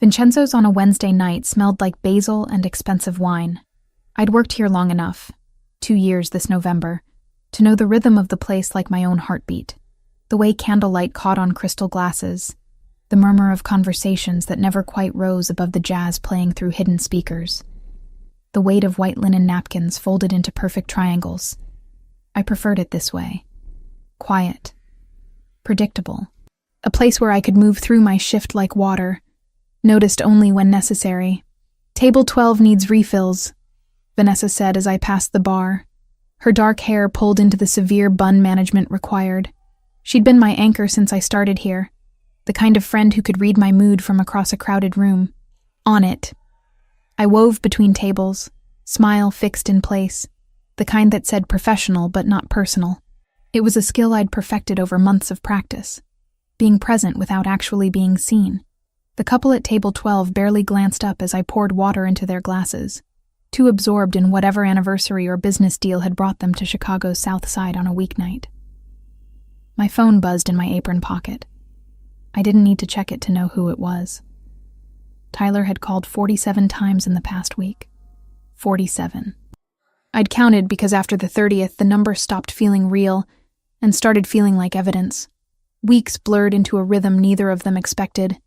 Vincenzo's on a Wednesday night smelled like basil and expensive wine. I'd worked here long enough, 2 years this November, to know the rhythm of the place like my own heartbeat. The way candlelight caught on crystal glasses, the murmur of conversations that never quite rose above the jazz playing through hidden speakers, the weight of white linen napkins folded into perfect triangles. I preferred it this way. Quiet. Predictable. A place where I could move through my shift like water, noticed only when necessary. "Table 12 needs refills," Vanessa said as I passed the bar, her dark hair pulled into the severe bun management required. She'd been my anchor since I started here, the kind of friend who could read my mood from across a crowded room. On it. I wove between tables, smile fixed in place, the kind that said professional but not personal. It was a skill I'd perfected over months of practice, being present without actually being seen. The couple at table 12 barely glanced up as I poured water into their glasses, too absorbed in whatever anniversary or business deal had brought them to Chicago's South Side on a weeknight. My phone buzzed in my apron pocket. I didn't need to check it to know who it was. Tyler had called 47 times in the past week. 47. I'd counted because after the 30th, the number stopped feeling real and started feeling like evidence. Weeks blurred into a rhythm neither of them expected,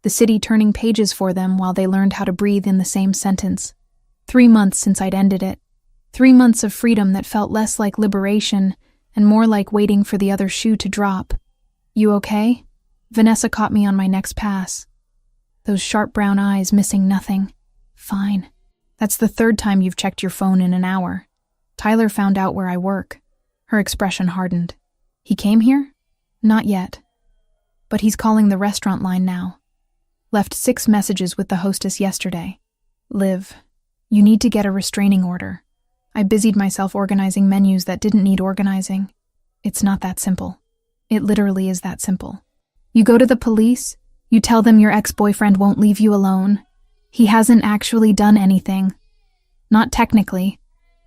the city turning pages for them while they learned how to breathe in the same sentence. 3 months since I'd ended it. 3 months of freedom that felt less like liberation and more like waiting for the other shoe to drop. "You okay?" Vanessa caught me on my next pass. Those sharp brown eyes missing nothing. "Fine." "That's the 3rd time you've checked your phone in an hour." Tyler found out where I work. Her expression hardened. "He came here?" "Not yet. But he's calling the restaurant line now. Left 6 messages with the hostess yesterday. Liv, you need to get a restraining order." I busied myself organizing menus that didn't need organizing. It's not that simple. It literally is that simple. You go to the police, you tell them your ex-boyfriend won't leave you alone. He hasn't actually done anything. Not technically.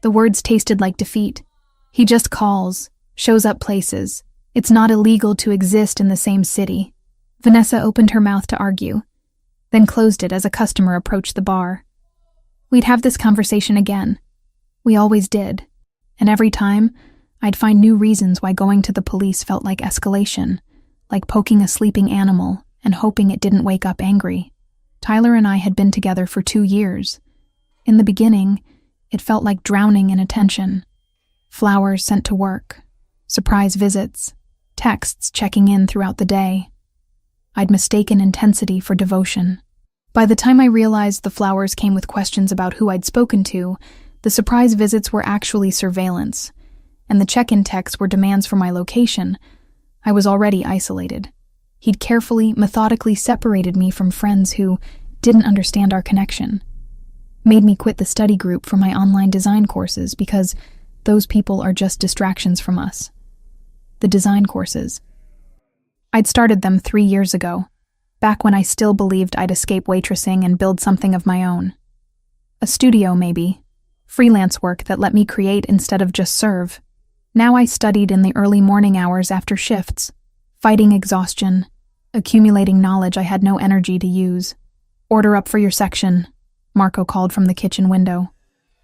The words tasted like defeat. He just calls, shows up places. It's not illegal to exist in the same city. Vanessa opened her mouth to argue, then closed it as a customer approached the bar. We'd have this conversation again. We always did. And every time, I'd find new reasons why going to the police felt like escalation, like poking a sleeping animal and hoping it didn't wake up angry. Tyler and I had been together for 2 years. In the beginning, it felt like drowning in attention. Flowers sent to work, surprise visits, texts checking in throughout the day. I'd mistaken intensity for devotion. By the time I realized the flowers came with questions about who I'd spoken to, the surprise visits were actually surveillance, and the check-in texts were demands for my location, I was already isolated. He'd carefully, methodically separated me from friends who didn't understand our connection. Made me quit the study group for my online design courses because those people are just distractions from us. The design courses. I'd started them 3 years ago, back when I still believed I'd escape waitressing and build something of my own. A studio, maybe. Freelance work that let me create instead of just serve. Now I studied in the early morning hours after shifts, fighting exhaustion, accumulating knowledge I had no energy to use. "Order up for your section," Marco called from the kitchen window.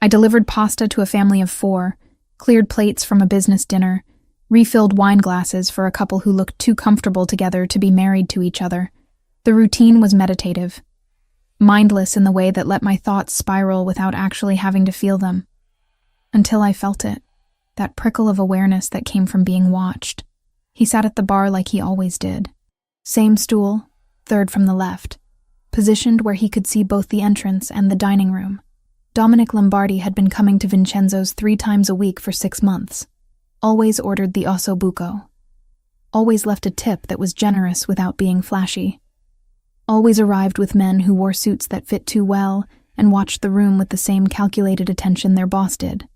I delivered pasta to a family of 4, cleared plates from a business dinner, refilled wine glasses for a couple who looked too comfortable together to be married to each other. The routine was meditative, mindless in the way that let my thoughts spiral without actually having to feel them. Until I felt it, that prickle of awareness that came from being watched. He sat at the bar like he always did. Same stool, 3rd from the left, positioned where he could see both the entrance and the dining room. Dominic Lombardi had been coming to Vincenzo's 3 times a week for 6 months. Always ordered the osso buco. Always left a tip that was generous without being flashy. Always arrived with men who wore suits that fit too well and watched the room with the same calculated attention their boss did.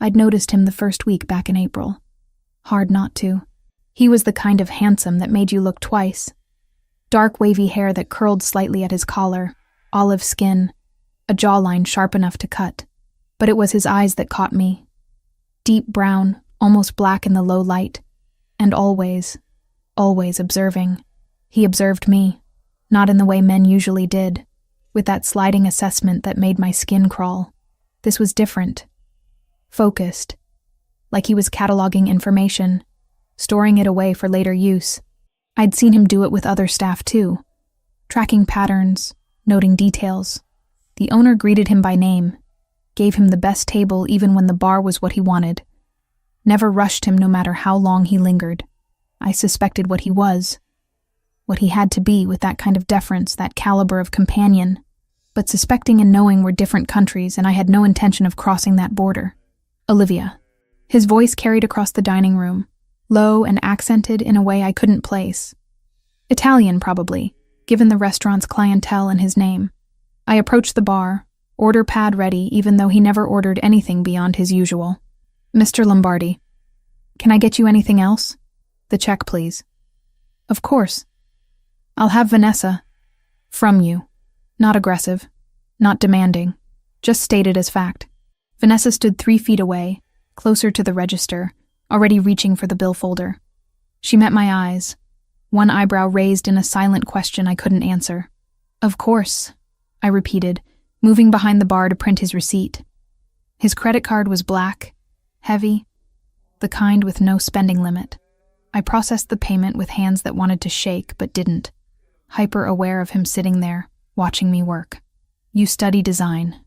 I'd noticed him the first week back in April. Hard not to. He was the kind of handsome that made you look twice. Dark wavy hair that curled slightly at his collar, olive skin, a jawline sharp enough to cut. But it was his eyes that caught me. Deep brown, almost black in the low light, and always observing. He observed me. Not in the way men usually did, with that sliding assessment that made my skin crawl. This was different. Focused. Like he was cataloging information, storing it away for later use. I'd seen him do it with other staff too, tracking patterns, noting details. The owner greeted him by name, gave him the best table even when the bar was what he wanted, never rushed him no matter how long he lingered. I suspected what he was, what he had to be with that kind of deference, that caliber of companion. But suspecting and knowing were different countries, and I had no intention of crossing that border. Olivia. His voice carried across the dining room, low and accented in a way I couldn't place. Italian, probably, given the restaurant's clientele and his name. I approached the bar, order pad ready, even though he never ordered anything beyond his usual. Mr. Lombardi, can I get you anything else? The check, please. Of course. I'll have Vanessa. From you. Not aggressive. Not demanding. Just stated as fact. Vanessa stood 3 feet away, closer to the register, already reaching for the bill folder. She met my eyes, one eyebrow raised in a silent question I couldn't answer. Of course, I repeated, moving behind the bar to print his receipt. His credit card was black, heavy, the kind with no spending limit. I processed the payment with hands that wanted to shake but didn't, hyper-aware of him sitting there, watching me work. You study design,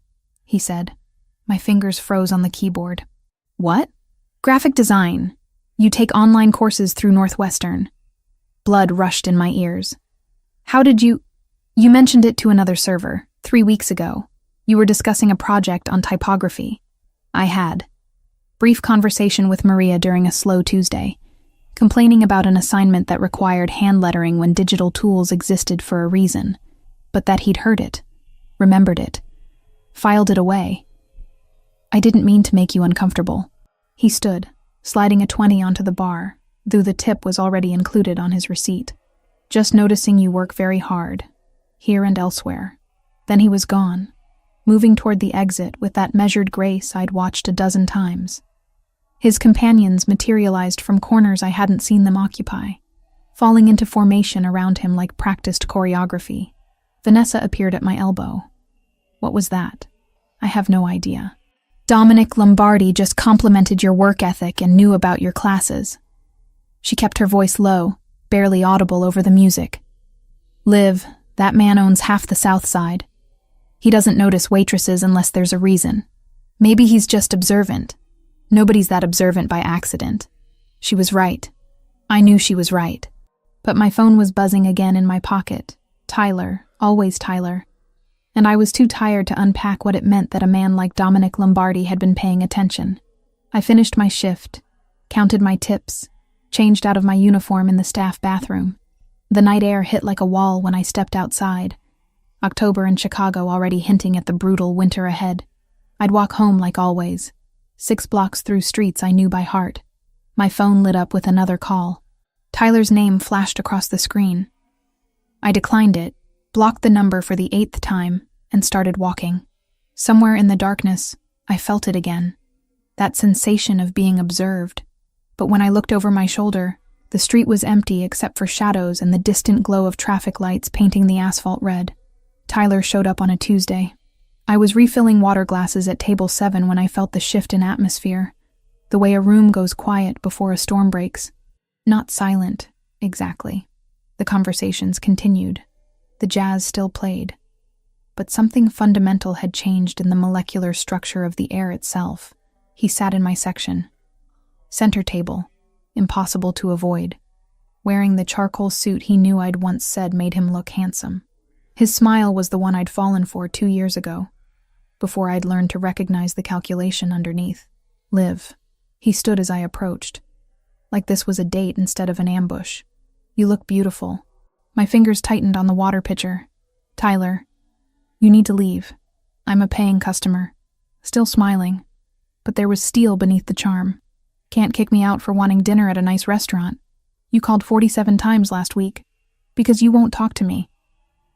he said. My fingers froze on the keyboard. What? Graphic design. You take online courses through Northwestern. Blood rushed in my ears. How did you... You mentioned it to another server, 3 weeks ago. You were discussing a project on typography. I had. Brief conversation with Maria during a slow Tuesday, complaining about an assignment that required hand lettering when digital tools existed for a reason, but that he'd heard it, remembered it, filed it away. I didn't mean to make you uncomfortable. He stood, sliding a 20 onto the bar, though the tip was already included on his receipt. Just noticing you work very hard, here and elsewhere. Then he was gone, moving toward the exit with that measured grace I'd watched a dozen times. His companions materialized from corners I hadn't seen them occupy, falling into formation around him like practiced choreography. Vanessa appeared at my elbow. What was that? I have no idea. Dominic Lombardi just complimented your work ethic and knew about your classes. She kept her voice low, barely audible over the music. Liv, that man owns half the South Side. He doesn't notice waitresses unless there's a reason. Maybe he's just observant. Nobody's that observant by accident. She was right. I knew she was right. But my phone was buzzing again in my pocket. Tyler, always Tyler. And I was too tired to unpack what it meant that a man like Dominic Lombardi had been paying attention. I finished my shift, counted my tips, changed out of my uniform in the staff bathroom. The night air hit like a wall when I stepped outside. October in Chicago already hinting at the brutal winter ahead. I'd walk home like always, 6 blocks through streets I knew by heart. My phone lit up with another call. Tyler's name flashed across the screen. I declined it, blocked the number for the 8th time, and started walking. Somewhere in the darkness, I felt it again. That sensation of being observed. But when I looked over my shoulder, the street was empty except for shadows and the distant glow of traffic lights painting the asphalt red. Tyler showed up on a Tuesday. I was refilling water glasses at table 7 when I felt the shift in atmosphere, the way a room goes quiet before a storm breaks. Not silent, exactly. The conversations continued. The jazz still played. But something fundamental had changed in the molecular structure of the air itself. He sat in my section. Center table, impossible to avoid. Wearing the charcoal suit he knew I'd once said made him look handsome. His smile was the one I'd fallen for 2 years ago, before I'd learned to recognize the calculation underneath. Liv. He stood as I approached, like this was a date instead of an ambush. You look beautiful. My fingers tightened on the water pitcher. Tyler, you need to leave. I'm a paying customer. Still smiling, but there was steel beneath the charm. Can't kick me out for wanting dinner at a nice restaurant. You called 47 times last week, because you won't talk to me.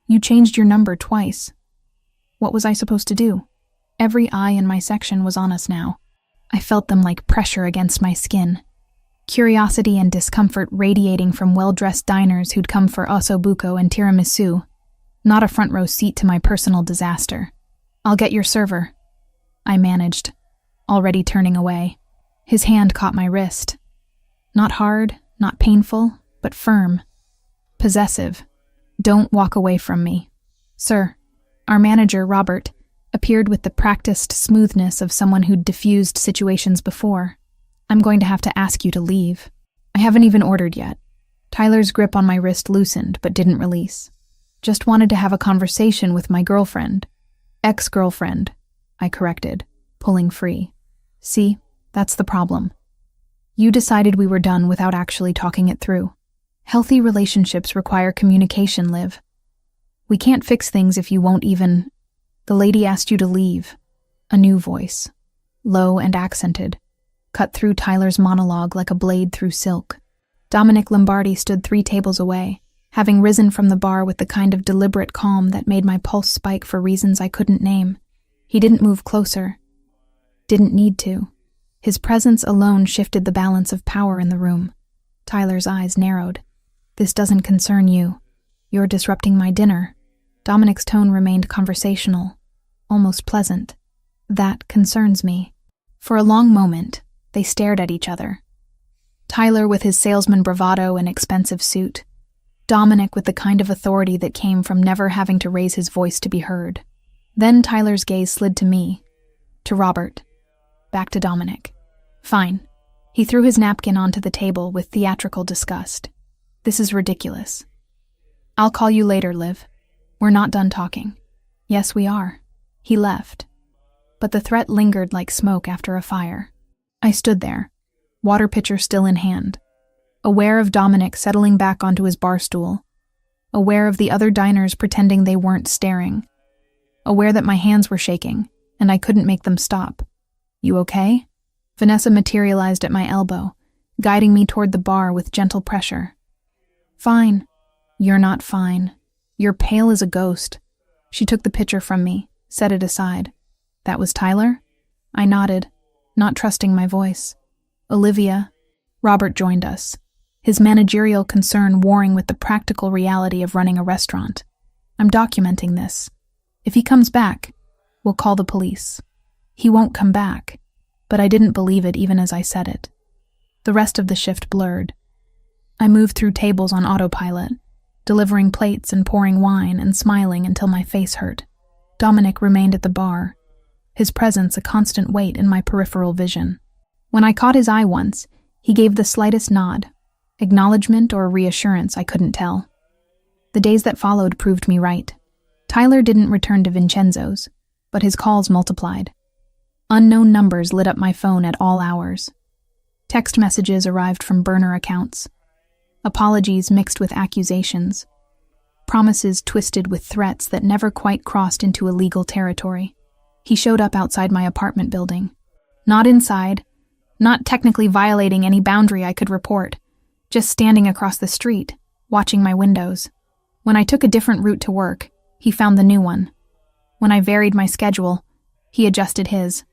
You changed your number twice. What was I supposed to do? Every eye in my section was on us now. I felt them like pressure against my skin. Curiosity and discomfort radiating from well-dressed diners who'd come for osso buco and tiramisu, not a front row seat to my personal disaster. "I'll get your server," I managed, already turning away. His hand caught my wrist. Not hard, not painful, but firm. Possessive. "Don't walk away from me." "Sir." Our manager, Robert, appeared with the practiced smoothness of someone who'd diffused situations before. "I'm going to have to ask you to leave." "I haven't even ordered yet." Tyler's grip on my wrist loosened, but didn't release. "Just wanted to have a conversation with my girlfriend." "Ex-girlfriend," I corrected, pulling free. "See, that's the problem. You decided we were done without actually talking it through. Healthy relationships require communication, Liv. We can't fix things if you won't even—" "The lady asked you to leave." A new voice, low and accented, cut through Tyler's monologue like a blade through silk. Dominic Lombardi stood 3 tables away, having risen from the bar with the kind of deliberate calm that made my pulse spike for reasons I couldn't name. He didn't move closer. Didn't need to. His presence alone shifted the balance of power in the room. Tyler's eyes narrowed. "This doesn't concern you. You're disrupting my dinner." Dominic's tone remained conversational, almost pleasant. "That concerns me." For a long moment, they stared at each other. Tyler with his salesman bravado and expensive suit. Dominic with the kind of authority that came from never having to raise his voice to be heard. Then Tyler's gaze slid to me, to Robert, back to Dominic. "Fine." He threw his napkin onto the table with theatrical disgust. "This is ridiculous. I'll call you later, Liv. We're not done talking." "Yes, we are." He left. But the threat lingered like smoke after a fire. I stood there, water pitcher still in hand, aware of Dominic settling back onto his bar stool, aware of the other diners pretending they weren't staring, aware that my hands were shaking, and I couldn't make them stop. "You okay?" Vanessa materialized at my elbow, guiding me toward the bar with gentle pressure. "Fine." "You're not fine. You're pale as a ghost." She took the pitcher from me, set it aside. "That was Tyler?" I nodded, not trusting my voice. "Olivia." Robert joined us, his managerial concern warring with the practical reality of running a restaurant. "I'm documenting this. If he comes back, we'll call the police." "He won't come back." But I didn't believe it even as I said it. The rest of the shift blurred. I moved through tables on autopilot, delivering plates and pouring wine and smiling until my face hurt. Dominic remained at the bar, his presence a constant weight in my peripheral vision. When I caught his eye once, he gave the slightest nod, acknowledgement or reassurance I couldn't tell. The days that followed proved me right. Tyler didn't return to Vincenzo's, but his calls multiplied. Unknown numbers lit up my phone at all hours. Text messages arrived from burner accounts. Apologies mixed with accusations. Promises twisted with threats that never quite crossed into illegal territory. He showed up outside my apartment building. Not inside, not technically violating any boundary I could report, just standing across the street, watching my windows. When I took a different route to work, he found the new one. When I varied my schedule, he adjusted his.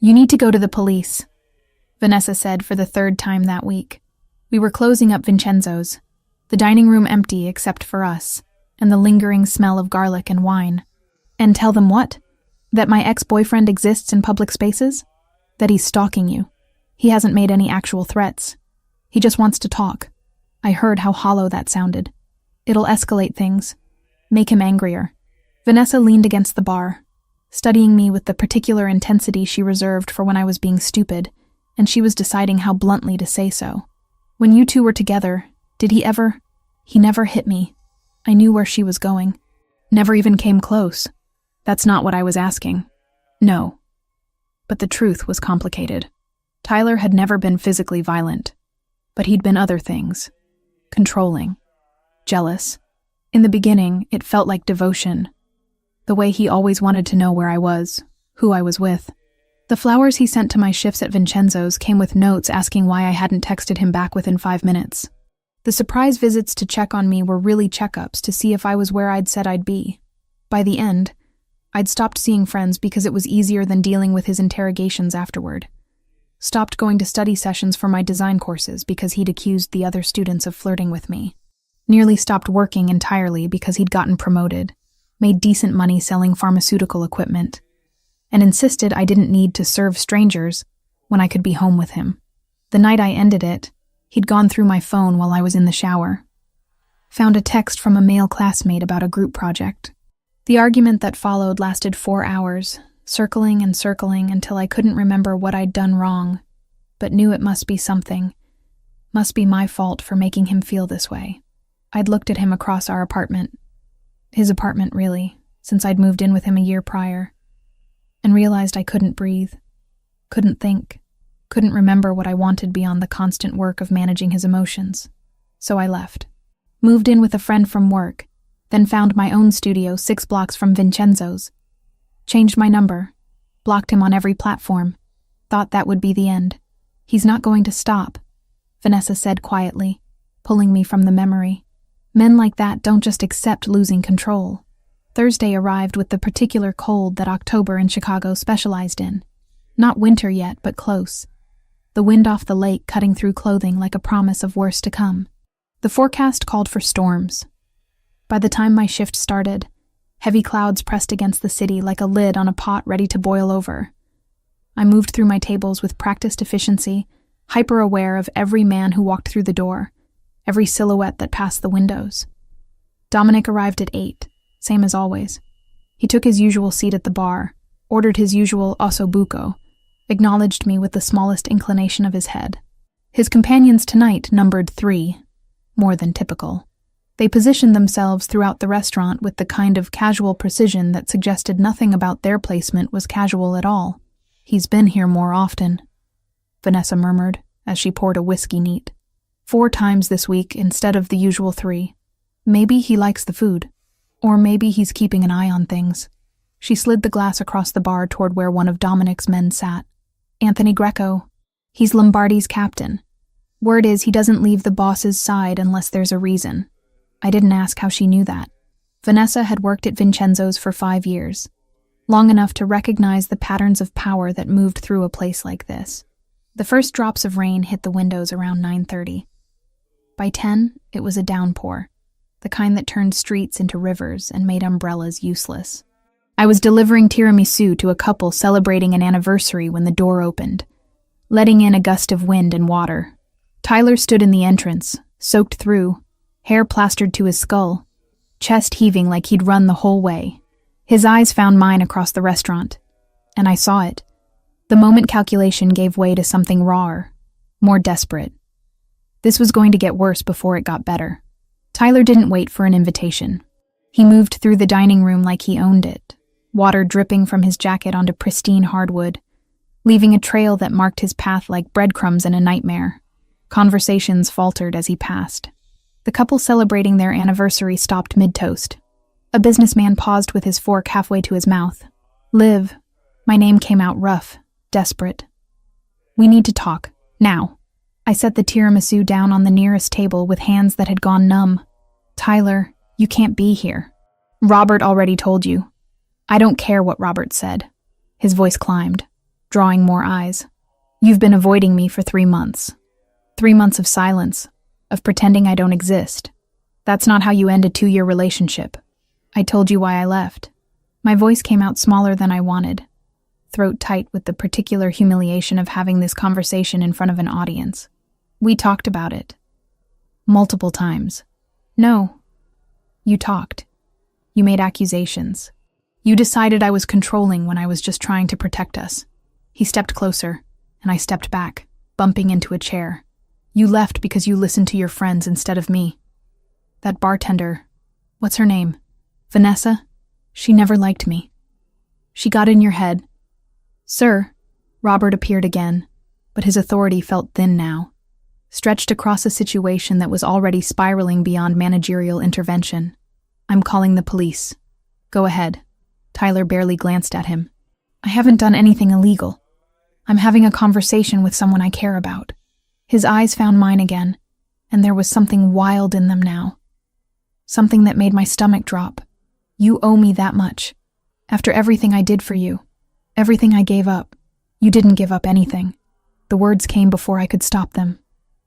"You need to go to the police," Vanessa said for the 3rd time that week. We were closing up Vincenzo's, the dining room empty except for us, and the lingering smell of garlic and wine. "And tell them what? That my ex-boyfriend exists in public spaces? That he's stalking you. He hasn't made any actual threats. He just wants to talk." I heard how hollow that sounded. "It'll escalate things. Make him angrier." Vanessa leaned against the bar, studying me with the particular intensity she reserved for when I was being stupid, and she was deciding how bluntly to say so. "When you two were together, did he ever—" "He never hit me." I knew where she was going. "Never even came close." "That's not what I was asking." "No." But the truth was complicated. Tyler had never been physically violent, but he'd been other things. Controlling. Jealous. In the beginning, it felt like devotion. The way he always wanted to know where I was, who I was with. The flowers he sent to my shifts at Vincenzo's came with notes asking why I hadn't texted him back within 5 minutes. The surprise visits to check on me were really checkups to see if I was where I'd said I'd be. By the end, I'd stopped seeing friends because it was easier than dealing with his interrogations afterward. Stopped going to study sessions for my design courses because he'd accused the other students of flirting with me. Nearly stopped working entirely because he'd gotten promoted. made decent money selling pharmaceutical equipment, and insisted I didn't need to serve strangers when I could be home with him. The night I ended it, he'd gone through my phone while I was in the shower. Found a text from a male classmate about a group project. The argument that followed lasted 4 hours, circling and circling until I couldn't remember what I'd done wrong, but knew it must be something. Must be my fault for making him feel this way. I'd looked at him across our apartment, his apartment really, since I'd moved in with him a year prior, and realized I couldn't breathe, couldn't think, couldn't remember what I wanted beyond the constant work of managing his emotions. So I left. Moved in with a friend from work, then found my own studio 6 blocks from Vincenzo's. Changed my number, blocked him on every platform, thought that would be the end. He's not going to stop, Vanessa said quietly, pulling me from the memory. Men like that don't just accept losing control. Thursday arrived with the particular cold that October in Chicago specialized in. Not winter yet, but close. The wind off the lake cutting through clothing like a promise of worse to come. The forecast called for storms. By the time my shift started, heavy clouds pressed against the city like a lid on a pot ready to boil over. I moved through my tables with practiced efficiency, hyper-aware of every man who walked through the door, every silhouette that passed the windows. Dominic arrived at 8, same as always. He took his usual seat at the bar, ordered his usual ossobuco, acknowledged me with the smallest inclination of his head. His companions tonight numbered 3, more than typical. They positioned themselves throughout the restaurant with the kind of casual precision that suggested nothing about their placement was casual at all. "He's been here more often," Vanessa murmured as she poured a whiskey neat. 4 times this week instead of the usual 3. Maybe he likes the food. Or maybe he's keeping an eye on things. She slid the glass across the bar toward where one of Dominic's men sat. "Anthony Greco. He's Lombardi's captain. Word is he doesn't leave the boss's side unless there's a reason." I didn't ask how she knew that. Vanessa had worked at Vincenzo's for 5 years, long enough to recognize the patterns of power that moved through a place like this. The first drops of rain hit the windows around 9:30. By 10, it was a downpour, the kind that turned streets into rivers and made umbrellas useless. I was delivering tiramisu to a couple celebrating an anniversary when the door opened, letting in a gust of wind and water. Tyler stood in the entrance, soaked through, hair plastered to his skull, chest heaving like he'd run the whole way. His eyes found mine across the restaurant, and I saw it. The moment calculation gave way to something rawer, more desperate. This was going to get worse before it got better. Tyler didn't wait for an invitation. He moved through the dining room like he owned it, water dripping from his jacket onto pristine hardwood, leaving a trail that marked his path like breadcrumbs in a nightmare. Conversations faltered as he passed. The couple celebrating their anniversary stopped mid-toast. A businessman paused with his fork halfway to his mouth. "Liv," my name came out rough, desperate. "We need to talk, now." I set the tiramisu down on the nearest table with hands that had gone numb. "Tyler, you can't be here. Robert already told you." "I don't care what Robert said." His voice climbed, drawing more eyes. "You've been avoiding me for 3 months. 3 months of silence, of pretending I don't exist. That's not how you end a 2-year relationship. I told you why I left." My voice came out smaller than I wanted, throat tight with the particular humiliation of having this conversation in front of an audience. "We talked about it. Multiple times." "No. You talked. You made accusations. You decided I was controlling when I was just trying to protect us." He stepped closer, and I stepped back, bumping into a chair. "You left because you listened to your friends instead of me. That bartender, what's her name? Vanessa? She never liked me. She got in your head." "Sir," Robert appeared again, but his authority felt thin now, stretched across a situation that was already spiraling beyond managerial intervention. "I'm calling the police. Go ahead." Tyler barely glanced at him. "I haven't done anything illegal. I'm having a conversation with someone I care about." His eyes found mine again, and there was something wild in them now. Something that made my stomach drop. "You owe me that much. After everything I did for you, everything I gave up, you didn't give up anything." The words came before I could stop them.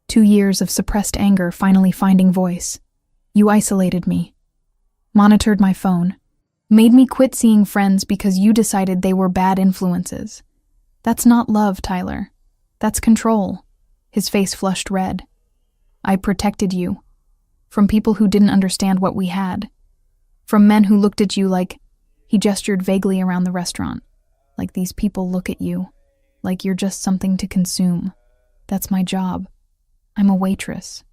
2 years of suppressed anger finally finding voice. "You isolated me, monitored my phone, Made me quit seeing friends because you decided they were bad influences. That's not love, Tyler. That's control. His face flushed red. I protected you. From people who didn't understand what we had. From men who looked at you like, he gestured vaguely around the restaurant, like these people look at you, like you're just something to consume. That's my job. I'm a waitress.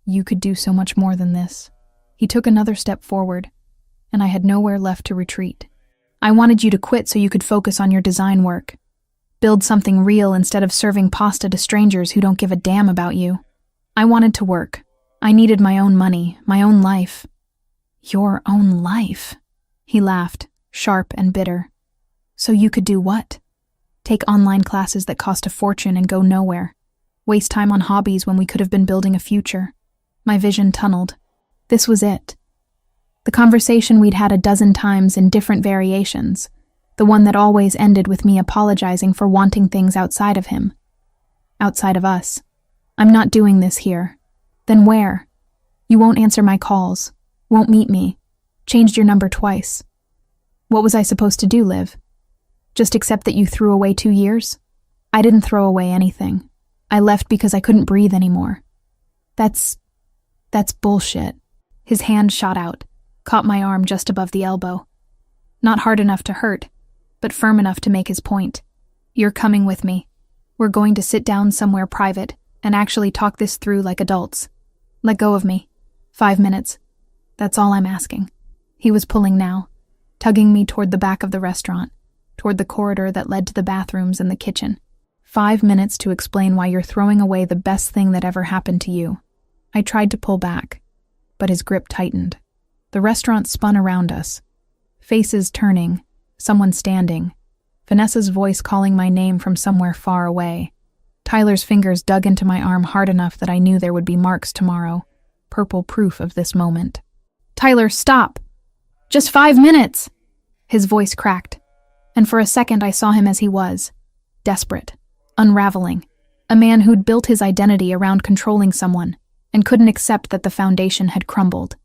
You could do so much more than this. He took another step forward, and I had nowhere left to retreat. I wanted you to quit so you could focus on your design work. Build something real instead of serving pasta to strangers who don't give a damn about you. I wanted to work. I needed my own money, my own life. Your own life? He laughed, sharp and bitter. So you could do what? Take online classes that cost a fortune and go nowhere. Waste time on hobbies when we could have been building a future. My vision tunneled. This was it. The conversation we'd had a dozen times in different variations. The one that always ended with me apologizing for wanting things outside of him. Outside of us. I'm not doing this here. Then where? You won't answer my calls. Won't meet me. Changed your number twice. What was I supposed to do, Liv? Just accept that you threw away 2 years? I didn't throw away anything. I left because I couldn't breathe anymore. That's bullshit. His hand shot out, caught my arm just above the elbow. Not hard enough to hurt, but firm enough to make his point. You're coming with me. We're going to sit down somewhere private and actually talk this through like adults. Let go of me. 5 minutes. That's all I'm asking. He was pulling now, tugging me toward the back of the restaurant, toward the corridor that led to the bathrooms and the kitchen. 5 minutes to explain why you're throwing away the best thing that ever happened to you. I tried to pull back, but his grip tightened. The restaurant spun around us. Faces turning, someone standing. Vanessa's voice calling my name from somewhere far away. Tyler's fingers dug into my arm hard enough that I knew there would be marks tomorrow, purple proof of this moment. Tyler, stop! Just 5 minutes! His voice cracked, and for a second I saw him as he was, desperate, unraveling, a man who'd built his identity around controlling someone and couldn't accept that the foundation had crumbled.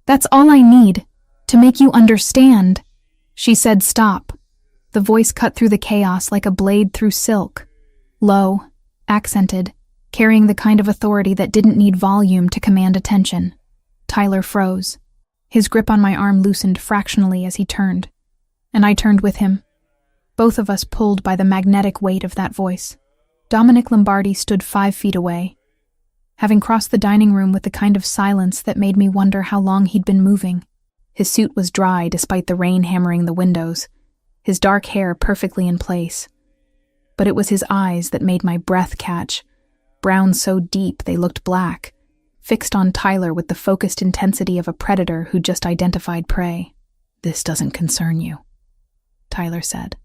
That's all I need, to make you understand. She said stop. The voice cut through the chaos like a blade through silk. Low, accented, carrying the kind of authority that didn't need volume to command attention. Tyler froze. His grip on my arm loosened fractionally as he turned, and I turned with him. Both of us pulled by the magnetic weight of that voice. Dominic Lombardi stood 5 feet away, having crossed the dining room with the kind of silence that made me wonder how long he'd been moving. His suit was dry despite the rain hammering the windows, his dark hair perfectly in place. But it was his eyes that made my breath catch, brown so deep they looked black, fixed on Tyler with the focused intensity of a predator who just identified prey. This doesn't concern you, Tyler said.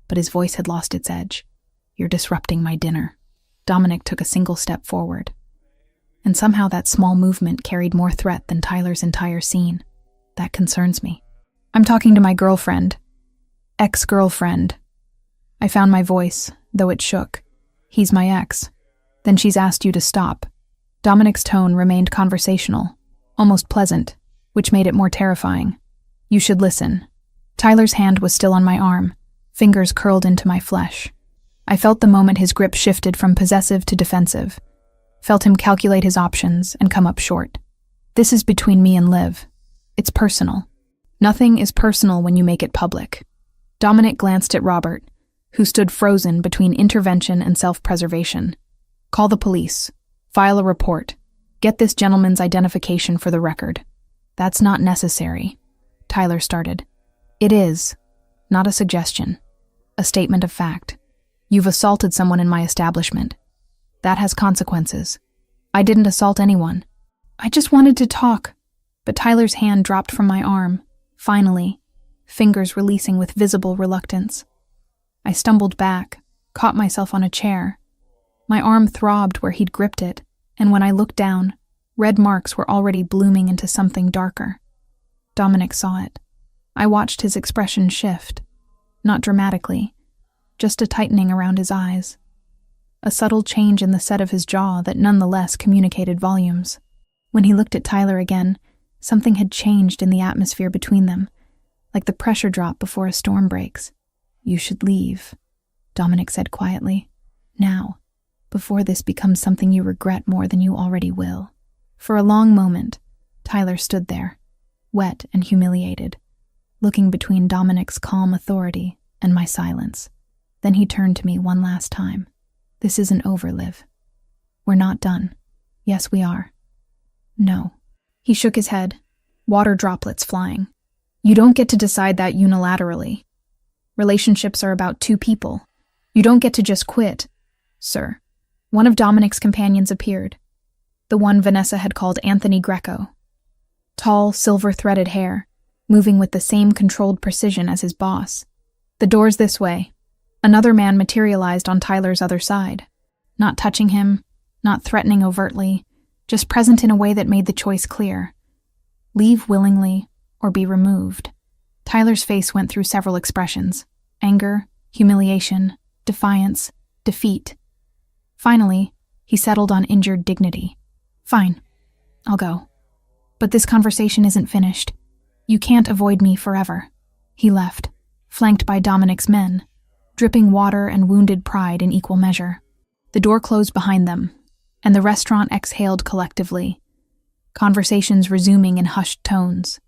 But his voice had lost its edge. You're disrupting my dinner. Dominic took a single step forward. And somehow that small movement carried more threat than Tyler's entire scene. That concerns me. I'm talking to my girlfriend. Ex-girlfriend. I found my voice, though it shook. He's my ex. Then she's asked you to stop. Dominic's tone remained conversational, almost pleasant, which made it more terrifying. You should listen. Tyler's hand was still on my arm, fingers curled into my flesh. I felt the moment his grip shifted from possessive to defensive. Felt him calculate his options and come up short. This is between me and Liv. It's personal. Nothing is personal when you make it public. Dominic glanced at Robert, who stood frozen between intervention and self-preservation. Call the police. File a report. Get this gentleman's identification for the record. That's not necessary. Tyler started. It is. Not a suggestion. A statement of fact. You've assaulted someone in my establishment. That has consequences. I didn't assault anyone. I just wanted to talk. But Tyler's hand dropped from my arm, finally, fingers releasing with visible reluctance. I stumbled back, caught myself on a chair. My arm throbbed where he'd gripped it, and when I looked down, red marks were already blooming into something darker. Dominic saw it. I watched his expression shift, not dramatically, just a tightening around his eyes. A subtle change in the set of his jaw that nonetheless communicated volumes. When he looked at Tyler again, something had changed in the atmosphere between them. like the pressure drop before a storm breaks. "You should leave," Dominic said quietly. "Now, before this becomes something you regret more than you already will." For a long moment, Tyler stood there, wet and humiliated, looking between Dominic's calm authority and my silence. Then he turned to me one last time. "This isn't over, Liv. We're not done." "Yes, we are." "No." He shook his head, water droplets flying. "You don't get to decide that unilaterally. Relationships are about two people. You don't get to just quit." "Sir." One of Dominic's companions appeared, the one Vanessa had called Anthony Greco. Tall, silver-threaded hair, moving with the same controlled precision as his boss. "The door's this way." Another man materialized on Tyler's other side, not touching him, not threatening overtly, just present in a way that made the choice clear. Leave willingly or be removed. Tyler's face went through several expressions: anger, humiliation, defiance, defeat. Finally, he settled on injured dignity. "Fine, I'll go. But this conversation isn't finished. You can't avoid me forever." He left, flanked by Dominic's men, dripping water and wounded pride in equal measure. The door closed behind them, and the restaurant exhaled collectively, conversations resuming in hushed tones.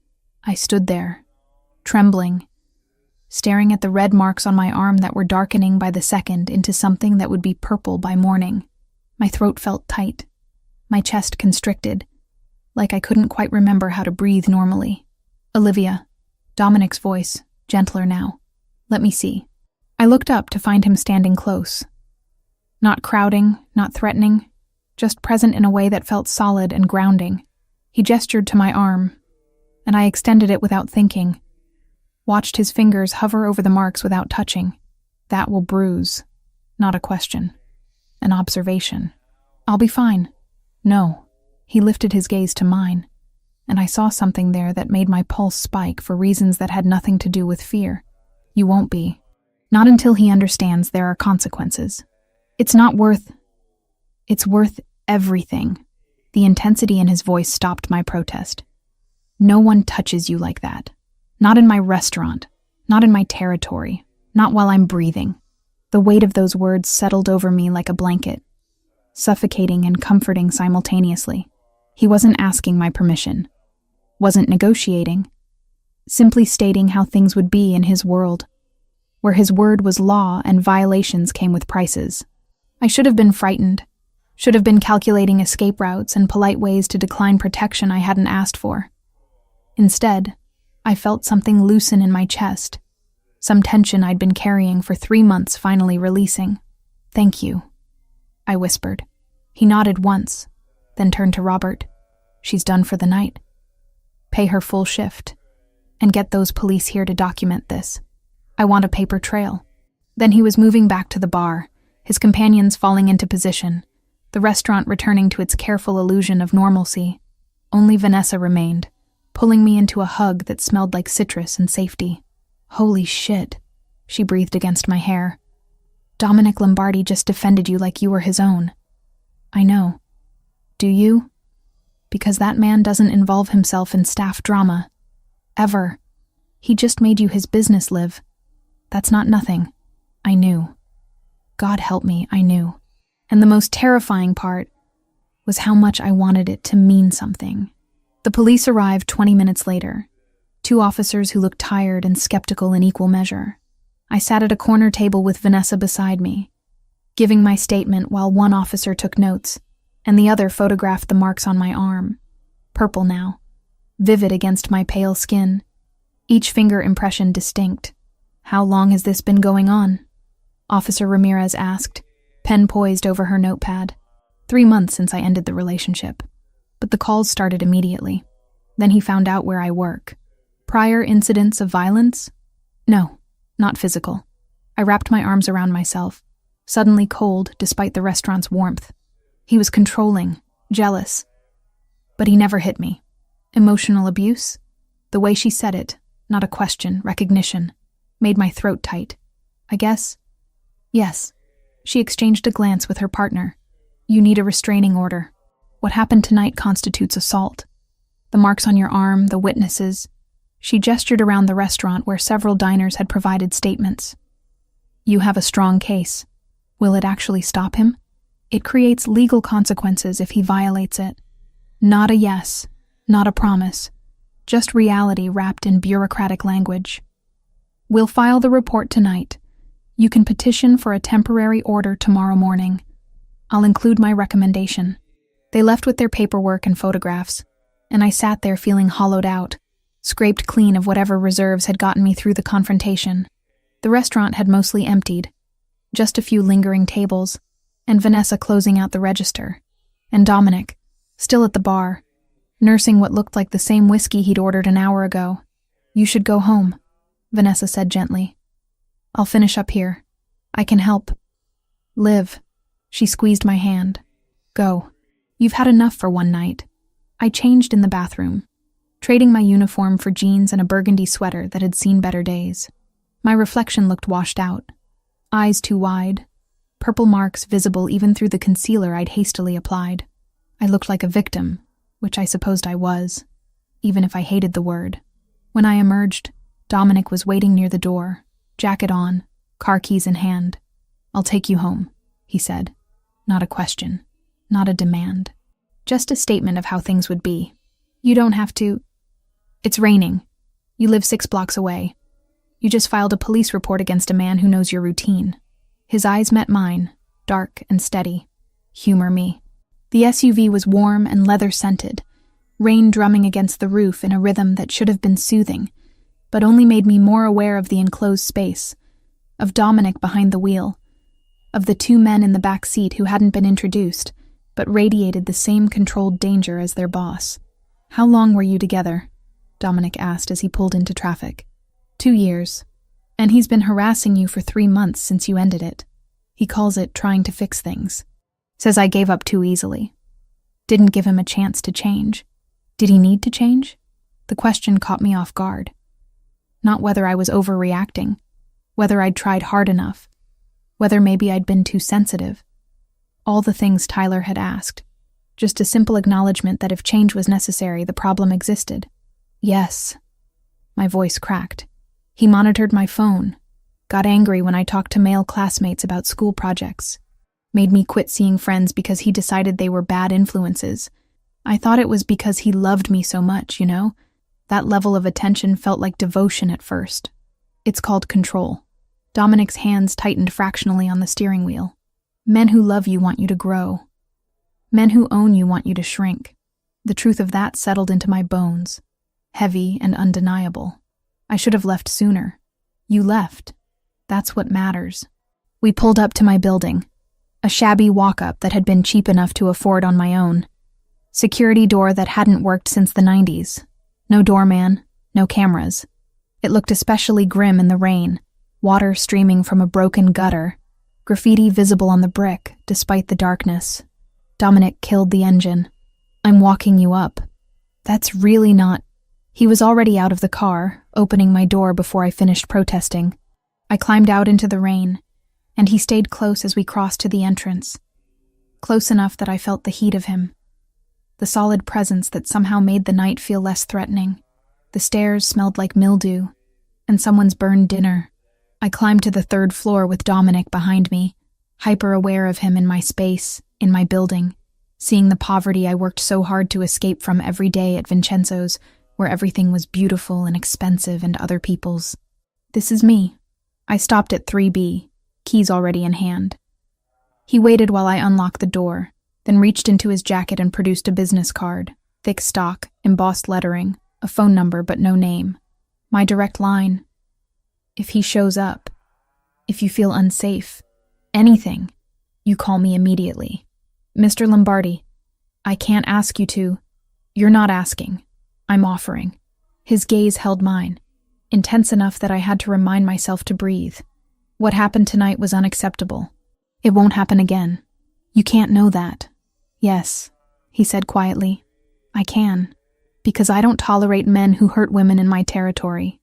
I stood there, trembling, staring at the red marks on my arm that were darkening by the second into something that would be purple by morning. My throat felt tight, my chest constricted, like I couldn't quite remember how to breathe normally. "Olivia," Dominic's voice, gentler now. "Let me see." I looked up to find him standing close. Not crowding, not threatening, just present in a way that felt solid and grounding. He gestured to my arm, and I extended it without thinking. Watched his fingers hover over the marks without touching. "That will bruise." Not a question. An observation. "I'll be fine." "No." He lifted his gaze to mine, and I saw something there that made my pulse spike for reasons that had nothing to do with fear. "You won't be. Not until he understands there are consequences. It's worth everything." The intensity in his voice stopped my protest. "No one touches you like that. Not in my restaurant, not in my territory, not while I'm breathing." The weight of those words settled over me like a blanket, suffocating and comforting simultaneously. He wasn't asking my permission, wasn't negotiating, simply stating how things would be in his world, where his word was law and violations came with prices. I should have been frightened, should have been calculating escape routes and polite ways to decline protection I hadn't asked for. Instead, I felt something loosen in my chest, some tension I'd been carrying for 3 months finally releasing. "Thank you," I whispered. He nodded once, then turned to Robert. "She's done for the night. Pay her full shift, and get those police here to document this. I want a paper trail." Then he was moving back to the bar, his companions falling into position, the restaurant returning to its careful illusion of normalcy. Only Vanessa remained, pulling me into a hug that smelled like citrus and safety. "Holy shit," she breathed against my hair. "Dominic Lombardi just defended you like you were his own." "I know. Do you? Because that man doesn't involve himself in staff drama. Ever. He just made you his business, Liv. That's not nothing." I knew. God help me, I knew. And the most terrifying part was how much I wanted it to mean something. The police arrived 20 minutes later, 2 officers who looked tired and skeptical in equal measure. I sat at a corner table with Vanessa beside me, giving my statement while one officer took notes, and the other photographed the marks on my arm. Purple now, vivid against my pale skin, each finger impression distinct. "How long has this been going on?" Officer Ramirez asked, pen poised over her notepad. 3 months since I ended the relationship. But the calls started immediately. Then he found out where I work. Prior incidents of violence? No, not physical. I wrapped my arms around myself, suddenly cold despite the restaurant's warmth. He was controlling, jealous. But he never hit me. Emotional abuse? The way she said it, not a question, recognition, made my throat tight. I guess? Yes. She exchanged a glance with her partner. "You need a restraining order. What happened tonight constitutes assault. The marks on your arm, the witnesses. She gestured around the restaurant where several diners had provided statements. You have a strong case. Will it actually stop him? It creates legal consequences if he violates it. Not a yes, not a promise, just reality wrapped in bureaucratic language. We'll file the report tonight. You can petition for a temporary order tomorrow morning. I'll include my recommendation. They left with their paperwork and photographs, and I sat there feeling hollowed out, scraped clean of whatever reserves had gotten me through the confrontation. The restaurant had mostly emptied, just a few lingering tables, and Vanessa closing out the register, and Dominic, still at the bar, nursing what looked like the same whiskey he'd ordered an hour ago. You should go home, Vanessa said gently. I'll finish up here. I can help. Liv. She squeezed my hand. Go. You've had enough for one night. I changed in the bathroom, trading my uniform for jeans and a burgundy sweater that had seen better days. My reflection looked washed out. Eyes too wide, purple marks visible even through the concealer I'd hastily applied. I looked like a victim, which I supposed I was, even if I hated the word. When I emerged, Dominic was waiting near the door, jacket on, car keys in hand. I'll take you home, he said. Not a question, not a demand. Just a statement of how things would be. You don't have to. It's raining. You live 6 blocks away. You just filed a police report against a man who knows your routine. His eyes met mine, dark and steady. Humor me. The SUV was warm and leather-scented, rain drumming against the roof in a rhythm that should have been soothing, but only made me more aware of the enclosed space, of Dominic behind the wheel, of the 2 men in the back seat who hadn't been introduced, but radiated the same controlled danger as their boss. How long were you together? Dominic asked as he pulled into traffic. 2 years. And he's been harassing you for 3 months since you ended it. He calls it trying to fix things. Says I gave up too easily. Didn't give him a chance to change. Did he need to change? The question caught me off guard. Not whether I was overreacting, whether I'd tried hard enough, whether maybe I'd been too sensitive. All the things Tyler had asked. Just a simple acknowledgement that if change was necessary, the problem existed. Yes. My voice cracked. He monitored my phone, got angry when I talked to male classmates about school projects, made me quit seeing friends because he decided they were bad influences. I thought it was because he loved me so much, you know? That level of attention felt like devotion at first. It's called control. Dominic's hands tightened fractionally on the steering wheel. Men who love you want you to grow. Men who own you want you to shrink. The truth of that settled into my bones, heavy and undeniable. I should have left sooner. You left. That's what matters. We pulled up to my building, a shabby walk-up that had been cheap enough to afford on my own. Security door that hadn't worked since the 90s. No doorman, no cameras. It looked especially grim in the rain, water streaming from a broken gutter, graffiti visible on the brick despite the darkness. Dominic killed the engine. I'm walking you up. That's really not... He was already out of the car, opening my door before I finished protesting. I climbed out into the rain, and he stayed close as we crossed to the entrance. Close enough that I felt the heat of him. The solid presence that somehow made the night feel less threatening. The stairs smelled like mildew, and someone's burned dinner. I climbed to the 3rd floor with Dominic behind me, hyper-aware of him in my space, in my building, seeing the poverty I worked so hard to escape from every day at Vincenzo's, where everything was beautiful and expensive and other people's. This is me. I stopped at 3B, keys already in hand. He waited while I unlocked the door, then reached into his jacket and produced a business card, thick stock, embossed lettering, a phone number but no name. My direct line. If he shows up, if you feel unsafe, anything, you call me immediately. Mr. Lombardi, I can't ask you to. You're not asking. I'm offering. His gaze held mine, intense enough that I had to remind myself to breathe. What happened tonight was unacceptable. It won't happen again. You can't know that. Yes, he said quietly. I can, because I don't tolerate men who hurt women in my territory.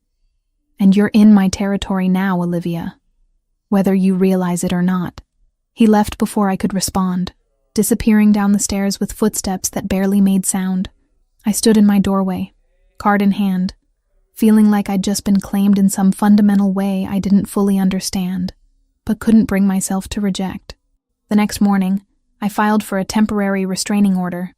And you're in my territory now, Olivia, whether you realize it or not. He left before I could respond, disappearing down the stairs with footsteps that barely made sound. I stood in my doorway, card in hand, feeling like I'd just been claimed in some fundamental way I didn't fully understand, but couldn't bring myself to reject. The next morning, I filed for a temporary restraining order.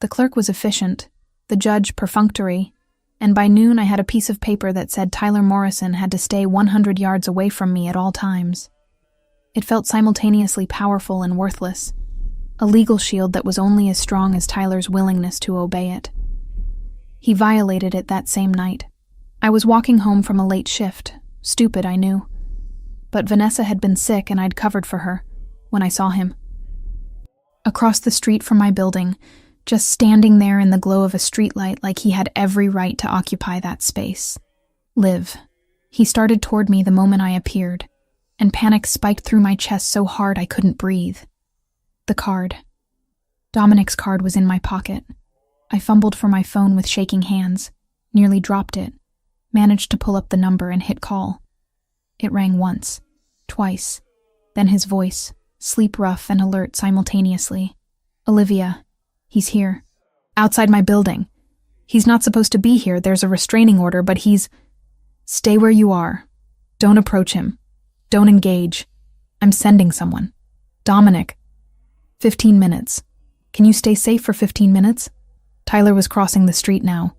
The clerk was efficient, the judge perfunctory, and by noon I had a piece of paper that said Tyler Morrison had to stay 100 yards away from me at all times. It felt simultaneously powerful and worthless, a legal shield that was only as strong as Tyler's willingness to obey it. He violated it that same night. I was walking home from a late shift, stupid I knew, but Vanessa had been sick and I'd covered for her when I saw him. Across the street from my building, just standing there in the glow of a streetlight like he had every right to occupy that space. Liv. He started toward me the moment I appeared, and panic spiked through my chest so hard I couldn't breathe. The card. Dominic's card was in my pocket. I fumbled for my phone with shaking hands, nearly dropped it, managed to pull up the number and hit call. It rang once, twice, then his voice, sleep rough and alert simultaneously. Olivia, he's here. Outside my building. He's not supposed to be here, there's a restraining order, but he's... Stay where you are. Don't approach him. Don't engage. I'm sending someone. Dominic. 15 minutes. Can you stay safe for 15 minutes? Tyler was crossing the street now,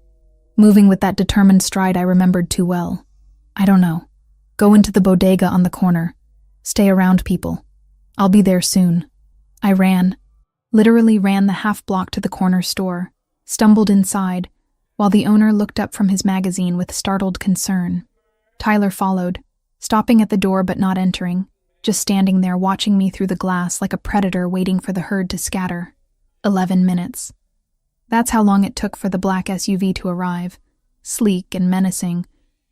moving with that determined stride I remembered too well. I don't know. Go into the bodega on the corner. Stay around people. I'll be there soon. I ran, literally ran the half block to the corner store, stumbled inside, while the owner looked up from his magazine with startled concern. Tyler followed, stopping at the door but not entering, just standing there watching me through the glass like a predator waiting for the herd to scatter. 11 minutes. That's how long it took for the black SUV to arrive, sleek and menacing,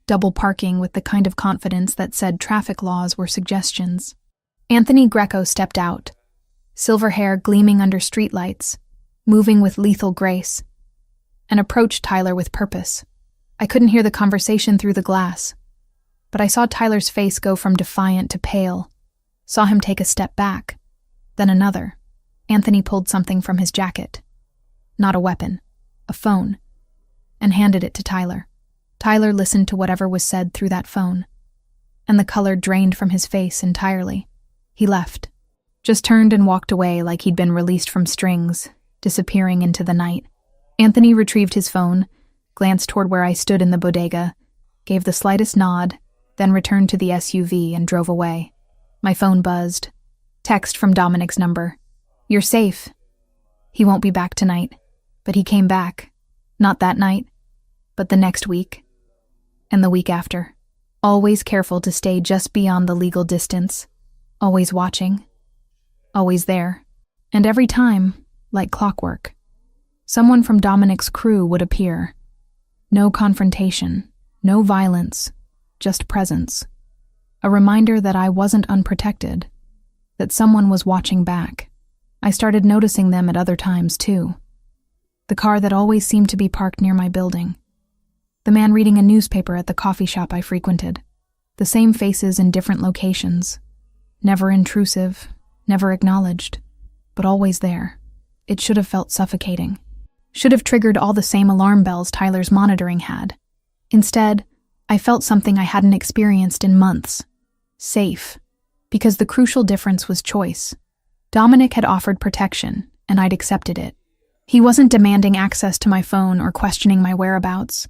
double parking with the kind of confidence that said traffic laws were suggestions. Anthony Greco stepped out, silver hair gleaming under streetlights, moving with lethal grace, and approached Tyler with purpose. I couldn't hear the conversation through the glass, but I saw Tyler's face go from defiant to pale, saw him take a step back, then another. Anthony pulled something from his jacket. Not a weapon, a phone, and handed it to Tyler. Tyler listened to whatever was said through that phone, and the color drained from his face entirely. He left, just turned and walked away like he'd been released from strings, disappearing into the night. Anthony retrieved his phone, glanced toward where I stood in the bodega, gave the slightest nod, then returned to the SUV and drove away. My phone buzzed. Text from Dominic's number. You're safe. He won't be back tonight, but he came back. Not that night, but the next week, and the week after. Always careful to stay just beyond the legal distance. Always watching. Always there. And every time, like clockwork, someone from Dominic's crew would appear. No confrontation, no violence, just presence. A reminder that I wasn't unprotected, that someone was watching back. I started noticing them at other times, too. The car that always seemed to be parked near my building. The man reading a newspaper at the coffee shop I frequented. The same faces in different locations. Never intrusive, never acknowledged, but always there. It should have felt suffocating. Should have triggered all the same alarm bells Tyler's monitoring had. Instead, I felt something I hadn't experienced in months. Safe. Because the crucial difference was choice. Dominic had offered protection, and I'd accepted it. He wasn't demanding access to my phone or questioning my whereabouts.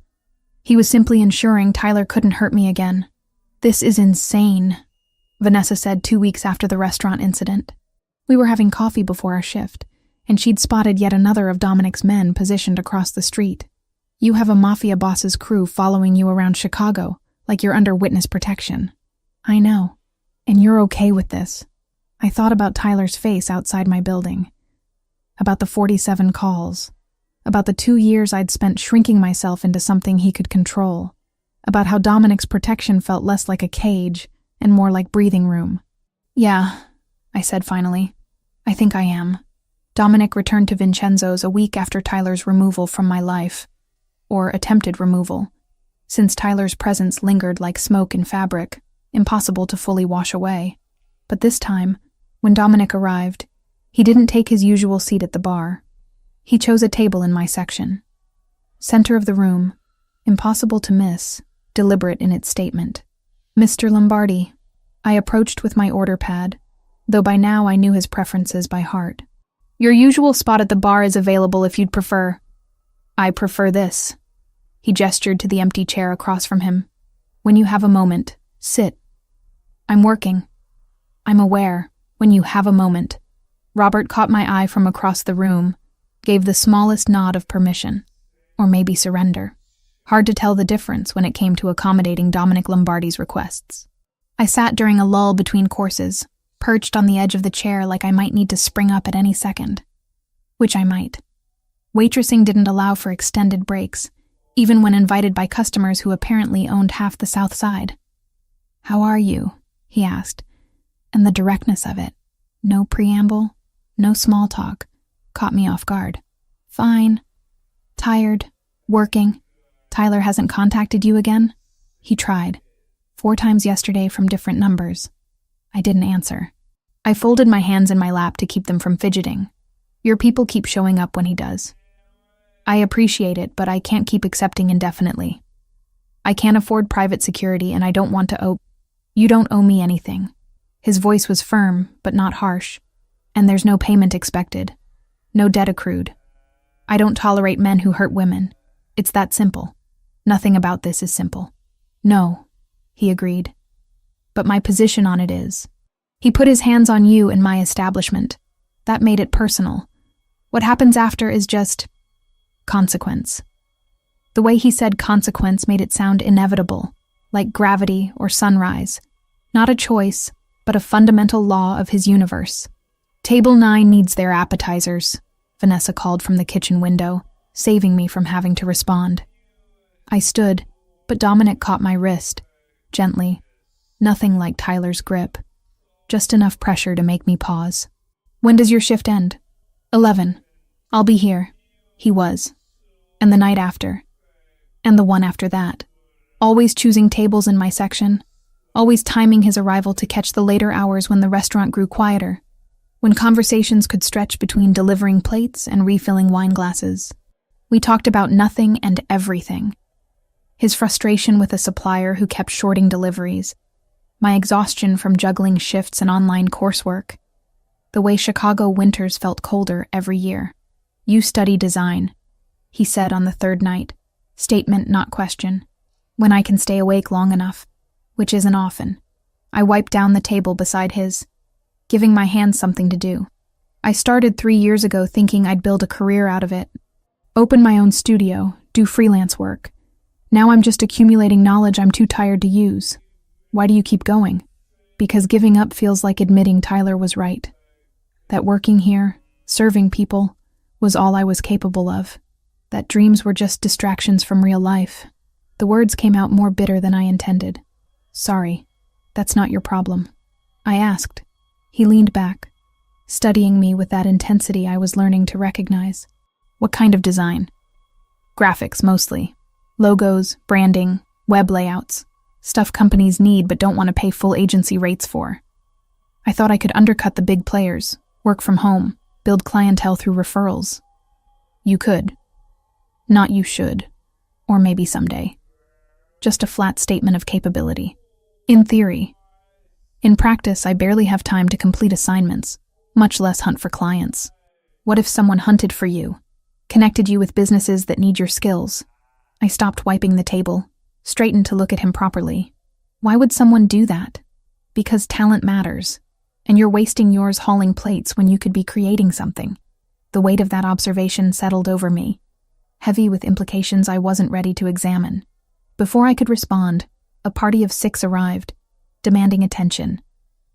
He was simply ensuring Tyler couldn't hurt me again. This is insane, Vanessa said 2 weeks after the restaurant incident. We were having coffee before our shift, and she'd spotted yet another of Dominic's men positioned across the street. You have a Mafia boss's crew following you around Chicago, like you're under witness protection. I know, and you're okay with this. I thought about Tyler's face outside my building, about the 47 calls, about the 2 years I'd spent shrinking myself into something he could control, about how Dominic's protection felt less like a cage and more like breathing room. Yeah, I said finally. I think I am. Dominic returned to Vincenzo's a week after Tyler's removal from my life, or attempted removal, since Tyler's presence lingered like smoke in fabric, impossible to fully wash away. But this time, when Dominic arrived, he didn't take his usual seat at the bar. He chose a table in my section. Center of the room, impossible to miss, deliberate in its statement. Mr. Lombardi. I approached with my order pad, though by now I knew his preferences by heart. Your usual spot at the bar is available if you'd prefer. I prefer this. He gestured to the empty chair across from him. When you have a moment, sit. I'm working. I'm aware. When you have a moment. Robert caught my eye from across the room, gave the smallest nod of permission, or maybe surrender. Hard to tell the difference when it came to accommodating Dominic Lombardi's requests. I sat during a lull between courses, perched on the edge of the chair like I might need to spring up at any second. Which I might. Waitressing didn't allow for extended breaks, even when invited by customers who apparently owned half the South Side. How are you? He asked, and the directness of it, no preamble, no small talk, caught me off guard. Fine. Tired. Working. Tyler hasn't contacted you again? He tried. 4 times yesterday from different numbers. I didn't answer. I folded my hands in my lap to keep them from fidgeting. Your people keep showing up when he does. I appreciate it, but I can't keep accepting indefinitely. I can't afford private security and I don't want to owe... You don't owe me anything. His voice was firm, but not harsh. And there's no payment expected. No debt accrued. I don't tolerate men who hurt women. It's that simple. Nothing about this is simple. No, he agreed. But my position on it is. He put his hands on you and my establishment. That made it personal. What happens after is just... consequence. The way he said consequence made it sound inevitable, like gravity or sunrise. Not a choice, but a fundamental law of his universe. Table 9 needs their appetizers, Vanessa called from the kitchen window, saving me from having to respond. I stood, but Dominic caught my wrist, gently. Nothing like Tyler's grip. Just enough pressure to make me pause. When does your shift end? 11. I'll be here. He was. And the night after. And the one after that. Always choosing tables in my section. Always timing his arrival to catch the later hours when the restaurant grew quieter. When conversations could stretch between delivering plates and refilling wine glasses. We talked about nothing and everything. His frustration with a supplier who kept shorting deliveries. My exhaustion from juggling shifts and online coursework. The way Chicago winters felt colder every year. You study design, he said on the 3rd night. Statement, not question. When I can stay awake long enough, which isn't often. I wiped down the table beside his, giving my hands something to do. I started 3 years ago thinking I'd build a career out of it. Open my own studio, do freelance work. Now I'm just accumulating knowledge I'm too tired to use. Why do you keep going? Because giving up feels like admitting Tyler was right. That working here, serving people, was all I was capable of. That dreams were just distractions from real life. The words came out more bitter than I intended. Sorry, that's not your problem. I asked. He leaned back, studying me with that intensity I was learning to recognize. What kind of design? Graphics, mostly. Logos, branding, web layouts. Stuff companies need but don't want to pay full agency rates for. I thought I could undercut the big players, work from home, build clientele through referrals. You could. Not you should. Or maybe someday. Just a flat statement of capability. In theory. In practice, I barely have time to complete assignments, much less hunt for clients. What if someone hunted for you, connected you with businesses that need your skills? I stopped wiping the table, straightened to look at him properly. Why would someone do that? Because talent matters, and you're wasting yours hauling plates when you could be creating something. The weight of that observation settled over me, heavy with implications I wasn't ready to examine. Before I could respond, a party of 6 arrived, demanding attention,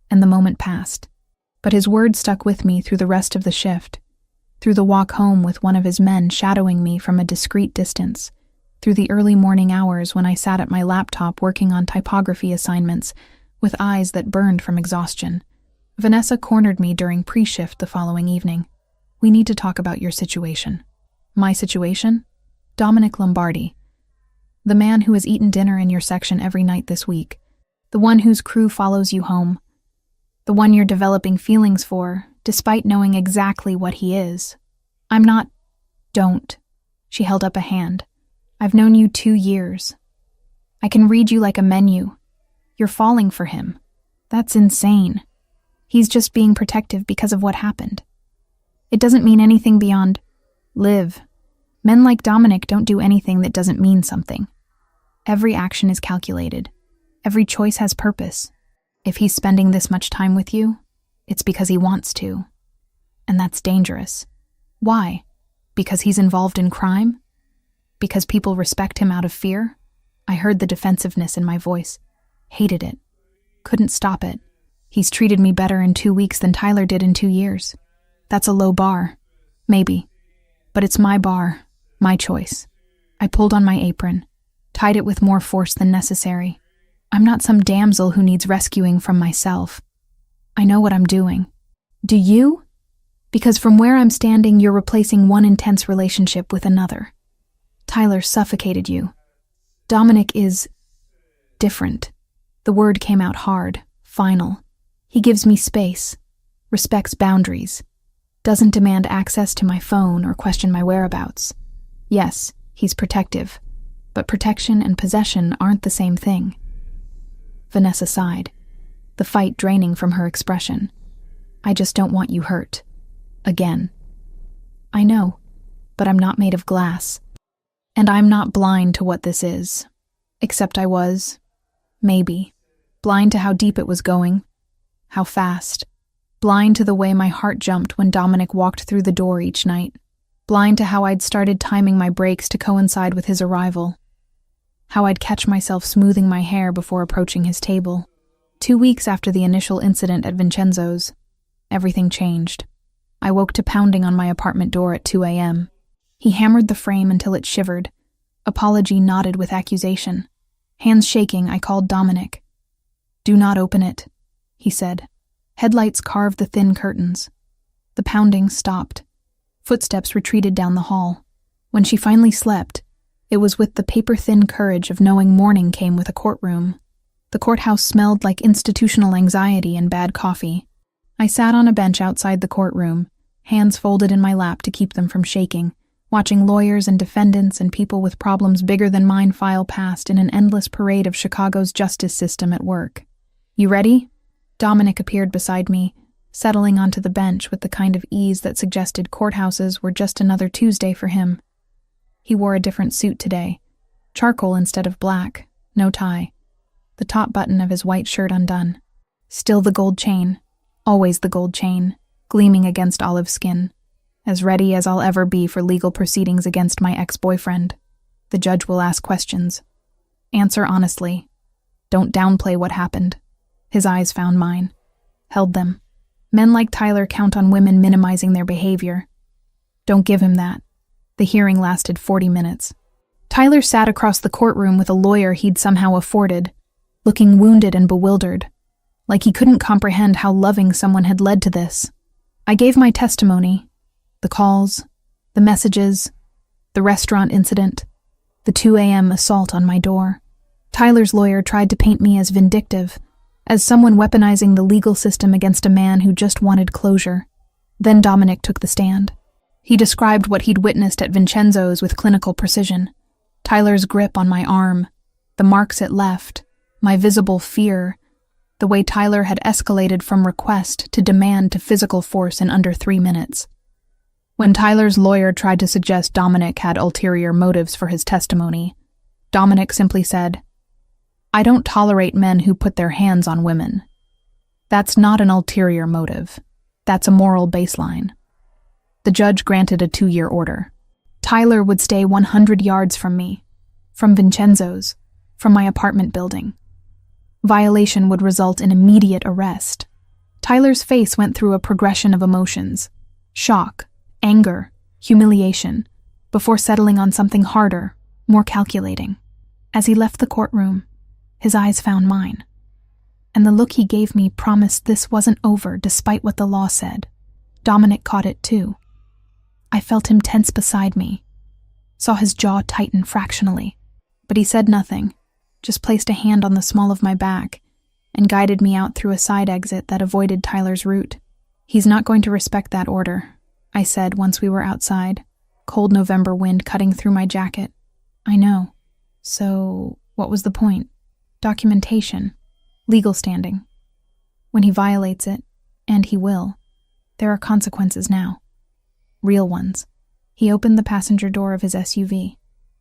and the moment passed. But his words stuck with me through the rest of the shift, through the walk home with one of his men shadowing me from a discreet distance, through the early morning hours when I sat at my laptop working on typography assignments with eyes that burned from exhaustion. Vanessa cornered me during pre-shift the following evening. We need to talk about your situation. My situation? Dominic Lombardi. The man who has eaten dinner in your section every night this week. The one whose crew follows you home. The one you're developing feelings for, despite knowing exactly what he is. I'm not... Don't. She held up a hand. I've known you 2 years. I can read you like a menu. You're falling for him. That's insane. He's just being protective because of what happened. It doesn't mean anything beyond live. Men like Dominic don't do anything that doesn't mean something. Every action is calculated. Every choice has purpose. If he's spending this much time with you, it's because he wants to. And that's dangerous. Why? Because he's involved in crime? Because people respect him out of fear? I heard the defensiveness in my voice. Hated it. Couldn't stop it. He's treated me better in 2 weeks than Tyler did in 2 years. That's a low bar. Maybe. But it's my bar. My choice. I pulled on my apron. Tied it with more force than necessary. I'm not some damsel who needs rescuing from myself. I know what I'm doing. Do you? Because from where I'm standing, you're replacing one intense relationship with another. Tyler suffocated you. Dominic is different. The word came out hard, final. He gives me space, respects boundaries, doesn't demand access to my phone or question my whereabouts. Yes, he's protective, but protection and possession aren't the same thing. Vanessa sighed, the fight draining from her expression. I just don't want you hurt. Again. I know, but I'm not made of glass. And I'm not blind to what this is. Except I was, maybe, blind to how deep it was going, how fast, blind to the way my heart jumped when Dominic walked through the door each night, blind to how I'd started timing my breaks to coincide with his arrival, how I'd catch myself smoothing my hair before approaching his table. 2 weeks after the initial incident at Vincenzo's, everything changed. I woke to pounding on my apartment door at 2 a.m. He hammered the frame until it shivered. Apology nodded with accusation. Hands shaking, I called Dominic. Do not open it, he said. Headlights carved the thin curtains. The pounding stopped. Footsteps retreated down the hall. When she finally slept, it was with the paper-thin courage of knowing morning came with a courtroom. The courthouse smelled like institutional anxiety and bad coffee. I sat on a bench outside the courtroom, hands folded in my lap to keep them from shaking, watching lawyers and defendants and people with problems bigger than mine file past in an endless parade of Chicago's justice system at work. You ready? Dominic appeared beside me, settling onto the bench with the kind of ease that suggested courthouses were just another Tuesday for him. He wore a different suit today, charcoal instead of black, no tie, the top button of his white shirt undone. Still the gold chain, always the gold chain, gleaming against olive skin. As ready as I'll ever be for legal proceedings against my ex-boyfriend. The judge will ask questions. Answer honestly. Don't downplay what happened. His eyes found mine. Held them. Men like Tyler count on women minimizing their behavior. Don't give him that. The hearing lasted 40 minutes. Tyler sat across the courtroom with a lawyer he'd somehow afforded, looking wounded and bewildered, like he couldn't comprehend how loving someone had led to this. I gave my testimony. The calls, the messages, the restaurant incident, the 2 a.m. assault on my door. Tyler's lawyer tried to paint me as vindictive, as someone weaponizing the legal system against a man who just wanted closure. Then Dominic took the stand. He described what he'd witnessed at Vincenzo's with clinical precision. Tyler's grip on my arm, the marks it left, my visible fear, the way Tyler had escalated from request to demand to physical force in under 3 minutes. When Tyler's lawyer tried to suggest Dominic had ulterior motives for his testimony, Dominic simply said, I don't tolerate men who put their hands on women. That's not an ulterior motive. That's a moral baseline. The judge granted a 2-year order. Tyler would stay 100 yards from me, from Vincenzo's, from my apartment building. Violation would result in immediate arrest. Tyler's face went through a progression of emotions. Shock, anger, humiliation, before settling on something harder, more calculating. As he left the courtroom, his eyes found mine. And the look he gave me promised this wasn't over despite what the law said. Dominic caught it too. I felt him tense beside me, saw his jaw tighten fractionally, but he said nothing, just placed a hand on the small of my back and guided me out through a side exit that avoided Tyler's route. He's not going to respect that order, I said once we were outside, cold November wind cutting through my jacket. I know. So, what was the point? Documentation. Legal standing. When he violates it, and he will, there are consequences now. Real ones. He opened the passenger door of his SUV.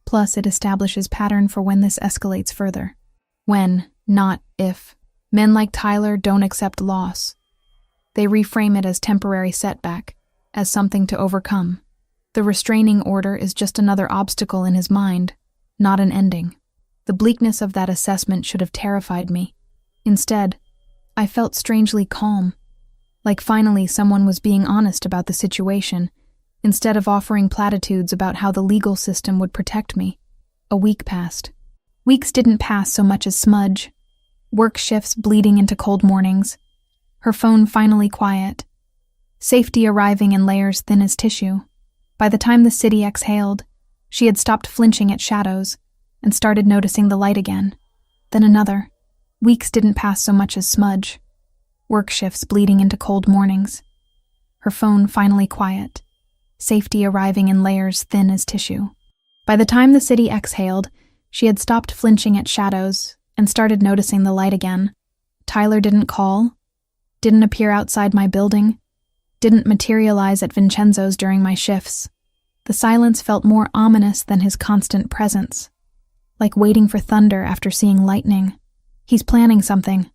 Plus, it establishes pattern for when this escalates further. When, not if. Men like Tyler don't accept loss. They reframe it as temporary setback, as something to overcome. The restraining order is just another obstacle in his mind, not an ending. The bleakness of that assessment should have terrified me. Instead, I felt strangely calm, like finally someone was being honest about the situation, instead of offering platitudes about how the legal system would protect me. A week passed. Weeks didn't pass so much as smudge. Work shifts bleeding into cold mornings. Her phone finally quiet. Safety arriving in layers thin as tissue. By the time the city exhaled, she had stopped flinching at shadows and started noticing the light again. Then another. Weeks didn't pass so much as smudge. Work shifts bleeding into cold mornings. Her phone finally quiet. Safety arriving in layers thin as tissue. By the time the city exhaled, she had stopped flinching at shadows and started noticing the light again. Tyler didn't call, didn't appear outside my building, didn't materialize at Vincenzo's during my shifts. The silence felt more ominous than his constant presence, like waiting for thunder after seeing lightning. He's planning something,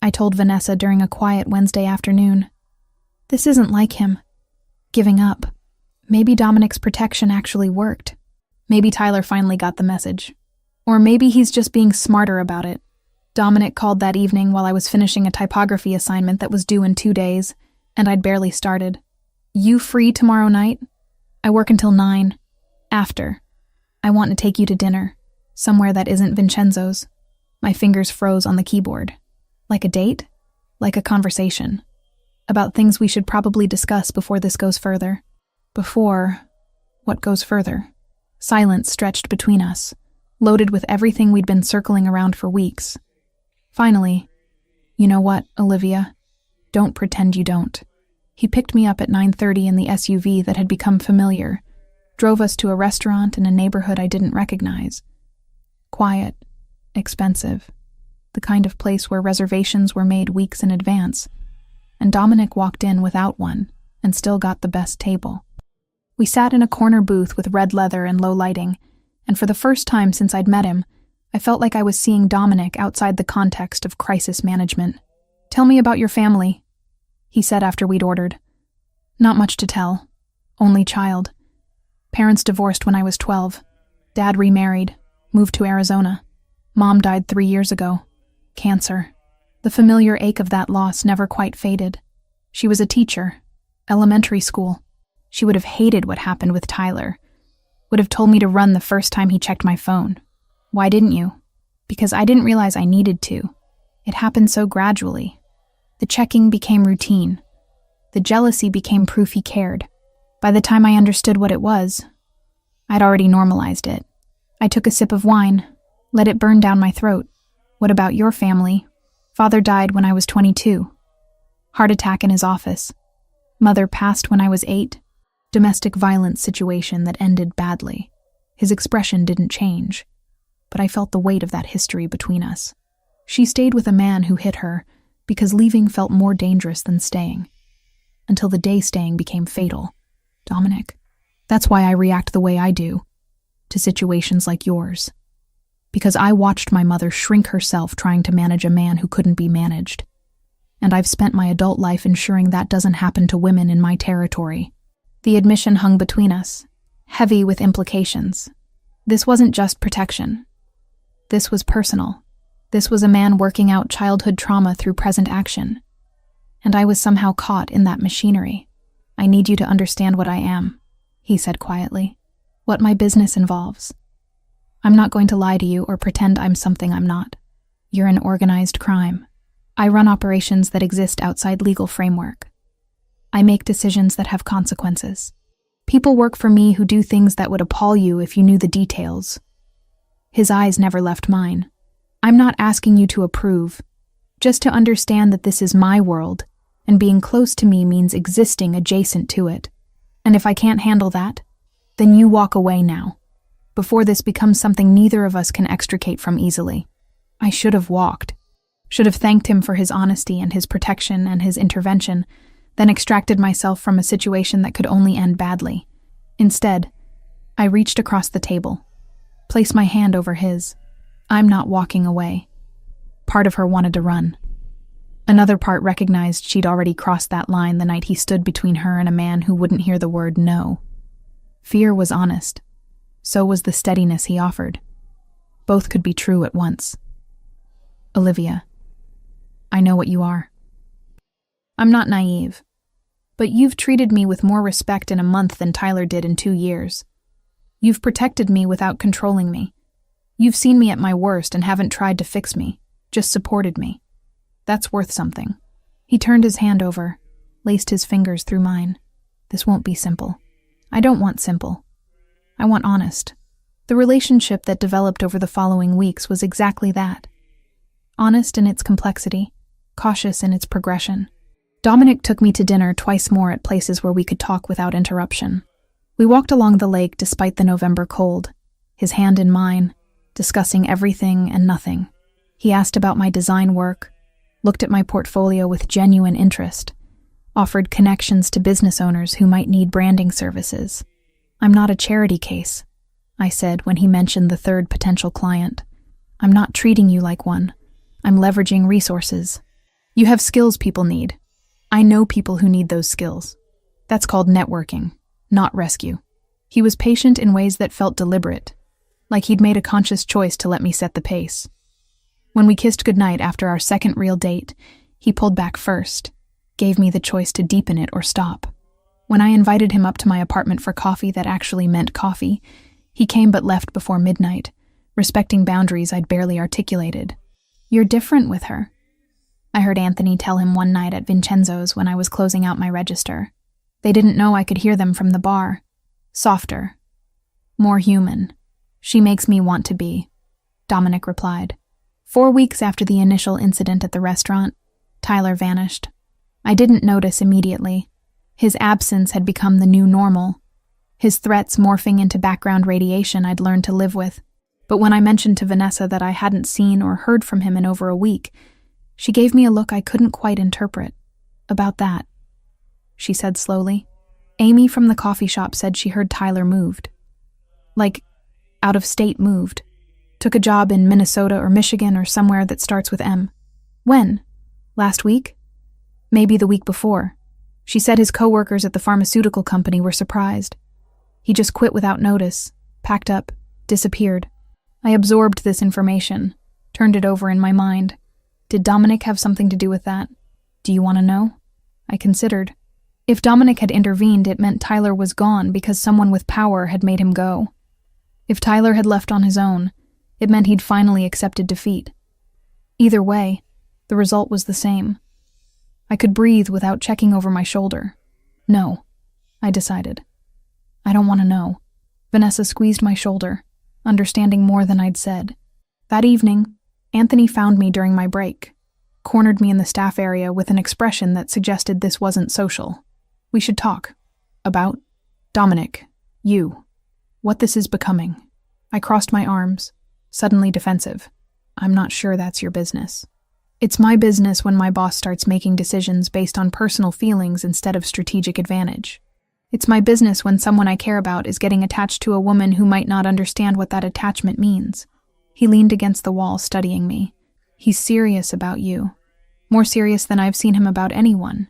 I told Vanessa during a quiet Wednesday afternoon. This isn't like him. Giving up. Maybe Dominic's protection actually worked. Maybe Tyler finally got the message. Or maybe he's just being smarter about it. Dominic called that evening while I was finishing a typography assignment that was due in 2 days, and I'd barely started. You free tomorrow night? I work until 9. After. I want to take you to dinner. Somewhere that isn't Vincenzo's. My fingers froze on the keyboard. Like a date? Like a conversation. About things we should probably discuss before this goes further. Before what goes further? Silence stretched between us, loaded with everything we'd been circling around for weeks. Finally, you know what, Olivia? Don't pretend you don't. He picked me up at 9:30 in the SUV that had become familiar, drove us to a restaurant in a neighborhood I didn't recognize. Quiet, expensive, the kind of place where reservations were made weeks in advance, and Dominic walked in without one and still got the best table. We sat in a corner booth with red leather and low lighting, and for the first time since I'd met him, I felt like I was seeing Dominic outside the context of crisis management. Tell me about your family, he said after we'd ordered. Not much to tell. Only child. Parents divorced when I was 12. Dad remarried, moved to Arizona. Mom died 3 years ago. Cancer. The familiar ache of that loss never quite faded. She was a teacher. Elementary school. She would have hated what happened with Tyler. Would have told me to run the first time he checked my phone. Why didn't you? Because I didn't realize I needed to. It happened so gradually. The checking became routine. The jealousy became proof he cared. By the time I understood what it was, I'd already normalized it. I took a sip of wine, let it burn down my throat. What about your family? Father died when I was 22. Heart attack in his office. Mother passed when I was 8. Domestic violence situation that ended badly. His expression didn't change, but I felt the weight of that history between us. She stayed with a man who hit her because leaving felt more dangerous than staying. Until the day staying became fatal. Dominic. That's why I react the way I do to situations like yours. Because I watched my mother shrink herself trying to manage a man who couldn't be managed. And I've spent my adult life ensuring that doesn't happen to women in my territory. The admission hung between us, heavy with implications. This wasn't just protection. This was personal. This was a man working out childhood trauma through present action. And I was somehow caught in that machinery. I need you to understand what I am, he said quietly. What my business involves. I'm not going to lie to you or pretend I'm something I'm not. You're an organized crime. I run operations that exist outside legal framework. I make decisions that have consequences. People work for me who do things that would appall you if you knew the details. His eyes never left mine. I'm not asking you to approve, just to understand that this is my world, and being close to me means existing adjacent to it. And if I can't handle that, then you walk away now. before this becomes something neither of us can extricate from easily. I should have walked. Should have thanked him for his honesty and his protection and his intervention, then extracted myself from a situation that could only end badly. Instead, I reached across the table, placed my hand over his. I'm not walking away. Part of her wanted to run. Another part recognized she'd already crossed that line the night he stood between her and a man who wouldn't hear the word no. Fear was honest. So was the steadiness he offered. Both could be true at once. Olivia, I know what you are. I'm not naive, but you've treated me with more respect in a month than Tyler did in 2 years. You've protected me without controlling me. You've seen me at my worst and haven't tried to fix me, just supported me. That's worth something. He turned his hand over, laced his fingers through mine. This won't be simple. I don't want simple. I want honest. The relationship that developed over the following weeks was exactly that. Honest in its complexity, cautious in its progression. Dominic took me to dinner twice more at places where we could talk without interruption. We walked along the lake despite the November cold, his hand in mine, discussing everything and nothing. He asked about my design work, looked at my portfolio with genuine interest, offered connections to business owners who might need branding services. I'm not a charity case, I said when he mentioned the third potential client. I'm not treating you like one. I'm leveraging resources. You have skills people need. I know people who need those skills. That's called networking, not rescue. He was patient in ways that felt deliberate, like he'd made a conscious choice to let me set the pace. When we kissed goodnight after our second real date, he pulled back first, gave me the choice to deepen it or stop. When I invited him up to my apartment for coffee that actually meant coffee, he came but left before midnight, respecting boundaries I'd barely articulated. You're different with her, I heard Anthony tell him one night at Vincenzo's when I was closing out my register. They didn't know I could hear them from the bar. Softer. More human. She makes me want to be, Dominic replied. 4 weeks after the initial incident at the restaurant, Tyler vanished. I didn't notice immediately. His absence had become the new normal. His threats morphing into background radiation I'd learned to live with. But when I mentioned to Vanessa that I hadn't seen or heard from him in over a week, she gave me a look I couldn't quite interpret. About that, she said slowly. Amy from the coffee shop said she heard Tyler moved. Like, out of state moved. Took a job in Minnesota or Michigan or somewhere that starts with M. When? Last week? Maybe the week before. She said his coworkers at the pharmaceutical company were surprised. He just quit without notice, packed up, disappeared. I absorbed this information, turned it over in my mind. Did Dominic have something to do with that? Do you want to know? I considered. If Dominic had intervened, it meant Tyler was gone because someone with power had made him go. If Tyler had left on his own, it meant he'd finally accepted defeat. Either way, the result was the same. I could breathe without checking over my shoulder. No, I decided. I don't want to know. Vanessa squeezed my shoulder, understanding more than I'd said. That evening, Anthony found me during my break, cornered me in the staff area with an expression that suggested this wasn't social. We should talk. About Dominic, you, what this is becoming. I crossed my arms, suddenly defensive. I'm not sure that's your business. It's my business when my boss starts making decisions based on personal feelings instead of strategic advantage. It's my business when someone I care about is getting attached to a woman who might not understand what that attachment means. He leaned against the wall, studying me. He's serious about you. More serious than I've seen him about anyone.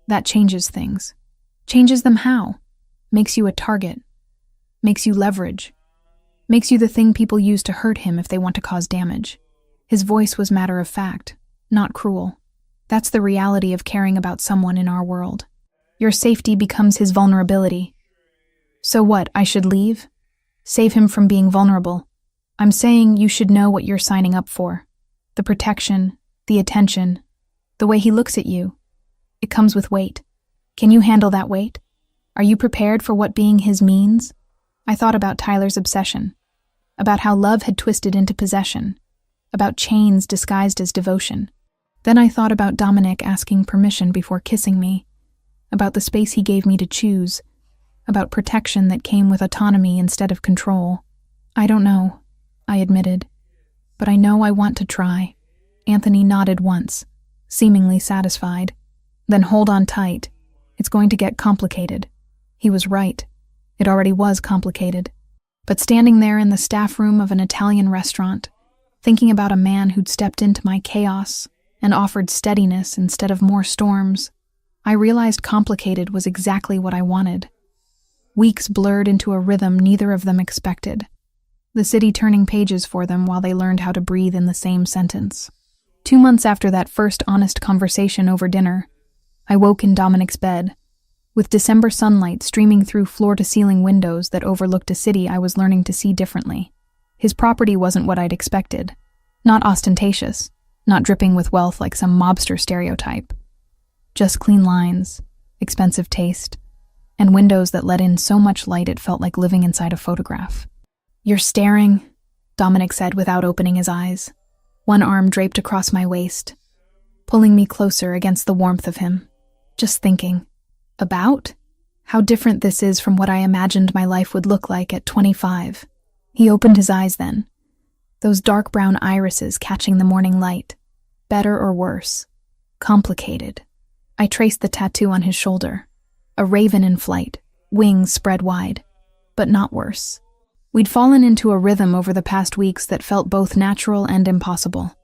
That changes things. Changes them how? Makes you a target. Makes you leverage. Makes you the thing people use to hurt him if they want to cause damage. His voice was matter of fact, not cruel. That's the reality of caring about someone in our world. Your safety becomes his vulnerability. So what, I should leave? Save him from being vulnerable. I'm saying you should know what you're signing up for. The protection, the attention, the way he looks at you. It comes with weight. Can you handle that weight? Are you prepared for what being his means? I thought about Tyler's obsession, about how love had twisted into possession, about chains disguised as devotion. Then I thought about Dominic asking permission before kissing me, about the space he gave me to choose, about protection that came with autonomy instead of control. I don't know, I admitted, but I know I want to try. Anthony nodded once, seemingly satisfied. Then hold on tight. It's going to get complicated. He was right. It already was complicated. But standing there in the staff room of an Italian restaurant, thinking about a man who'd stepped into my chaos and offered steadiness instead of more storms, I realized complicated was exactly what I wanted. Weeks blurred into a rhythm neither of them expected, the city turning pages for them while they learned how to breathe in the same sentence. 2 months after that first honest conversation over dinner, I woke in Dominic's bed, with December sunlight streaming through floor-to-ceiling windows that overlooked a city I was learning to see differently. His property wasn't what I'd expected. Not ostentatious, not dripping with wealth like some mobster stereotype. Just clean lines, expensive taste, and windows that let in so much light it felt like living inside a photograph. "You're staring," Dominic said without opening his eyes, one arm draped across my waist, pulling me closer against the warmth of him. "Just thinking. About? How different this is from what I imagined my life would look like at 25. He opened his eyes then, those dark brown irises catching the morning light. Better or worse? Complicated. I traced the tattoo on his shoulder. A raven in flight, wings spread wide. But not worse. We'd fallen into a rhythm over the past weeks that felt both natural and impossible.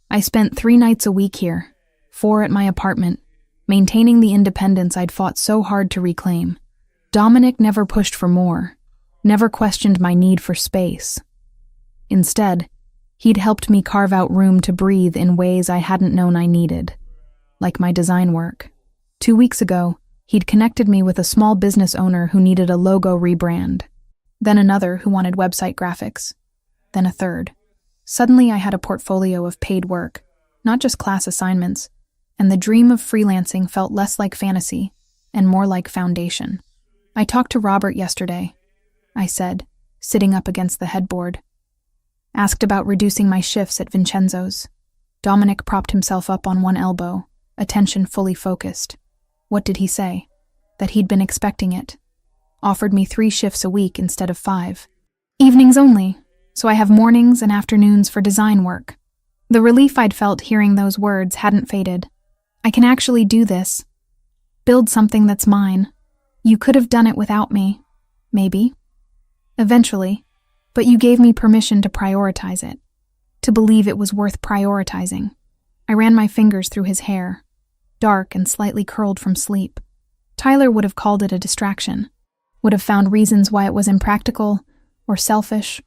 I spent 3 nights a week here, 4 at my apartment, maintaining the independence I'd fought so hard to reclaim. Dominic never pushed for more, never questioned my need for space. Instead, he'd helped me carve out room to breathe in ways I hadn't known I needed, like my design work. 2 weeks ago, he'd connected me with a small business owner who needed a logo rebrand, then another who wanted website graphics, then a third. Suddenly I had a portfolio of paid work, not just class assignments, and the dream of freelancing felt less like fantasy and more like foundation. "I talked to Robert yesterday," I said, sitting up against the headboard. Asked about reducing my shifts at Vincenzo's. Dominic propped himself up on one elbow, attention fully focused. What did he say? That he'd been expecting it. Offered me 3 shifts a week instead of 5. Evenings only, so I have mornings and afternoons for design work. The relief I'd felt hearing those words hadn't faded. I can actually do this. Build something that's mine. You could have done it without me. Maybe. Eventually. But you gave me permission to prioritize it. To believe it was worth prioritizing. I ran my fingers through his hair, dark and slightly curled from sleep. Tyler would have called it a distraction. Would have found reasons why it was impractical, or selfish,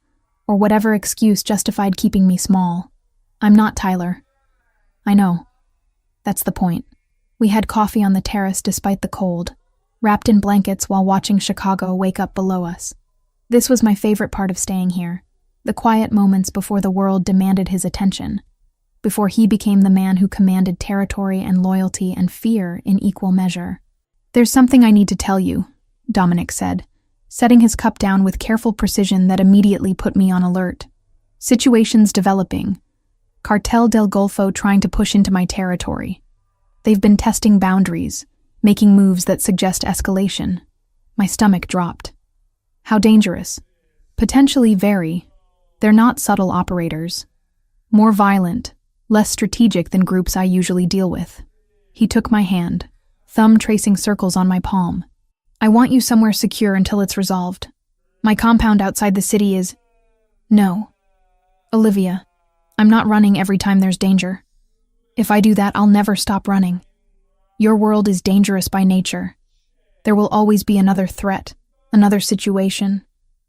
or whatever excuse justified keeping me small. I'm not Tyler. I know. That's the point. We had coffee on the terrace despite the cold, wrapped in blankets while watching Chicago wake up below us. This was my favorite part of staying here, the quiet moments before the world demanded his attention, before he became the man who commanded territory and loyalty and fear in equal measure. "There's something I need to tell you," Dominic said, setting his cup down with careful precision that immediately put me on alert. "Situation's developing. Cartel del Golfo trying to push into my territory. They've been testing boundaries, making moves that suggest escalation." My stomach dropped. "How dangerous?" "Potentially very. They're not subtle operators. More violent, less strategic than groups I usually deal with." He took my hand, thumb tracing circles on my palm. "I want you somewhere secure until it's resolved. My compound outside the city is..." "No. Olivia, I'm not running every time there's danger. If I do that, I'll never stop running. Your world is dangerous by nature. There will always be another threat, another situation,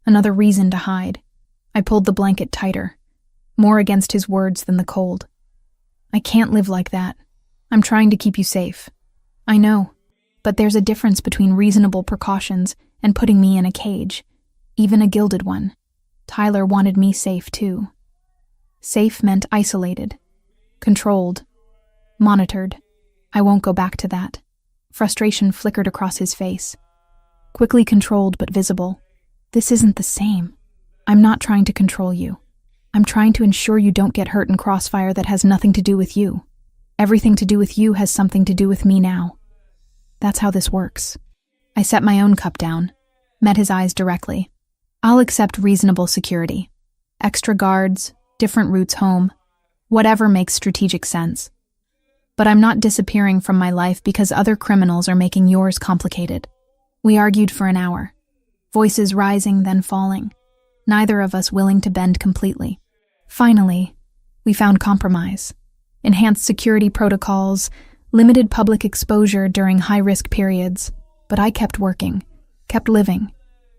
another reason to hide." I pulled the blanket tighter, more against his words than the cold. "I can't live like that. I'm trying to keep you safe. I know, but there's a difference between reasonable precautions and putting me in a cage, even a gilded one. Tyler wanted me safe too. Safe meant isolated, controlled, monitored. I won't go back to that." Frustration flickered across his face. Quickly controlled but visible. "This isn't the same. I'm not trying to control you. I'm trying to ensure you don't get hurt in crossfire that has nothing to do with you. Everything to do with you has something to do with me now. That's how this works." I set my own cup down, met his eyes directly. I'll accept reasonable security. Extra guards, different routes home, whatever makes strategic sense. But I'm not disappearing from my life because other criminals are making yours complicated. We argued for an hour, voices rising then falling, neither of us willing to bend completely. Finally, we found compromise. Enhanced security protocols, limited public exposure during high-risk periods, but I kept working, kept living,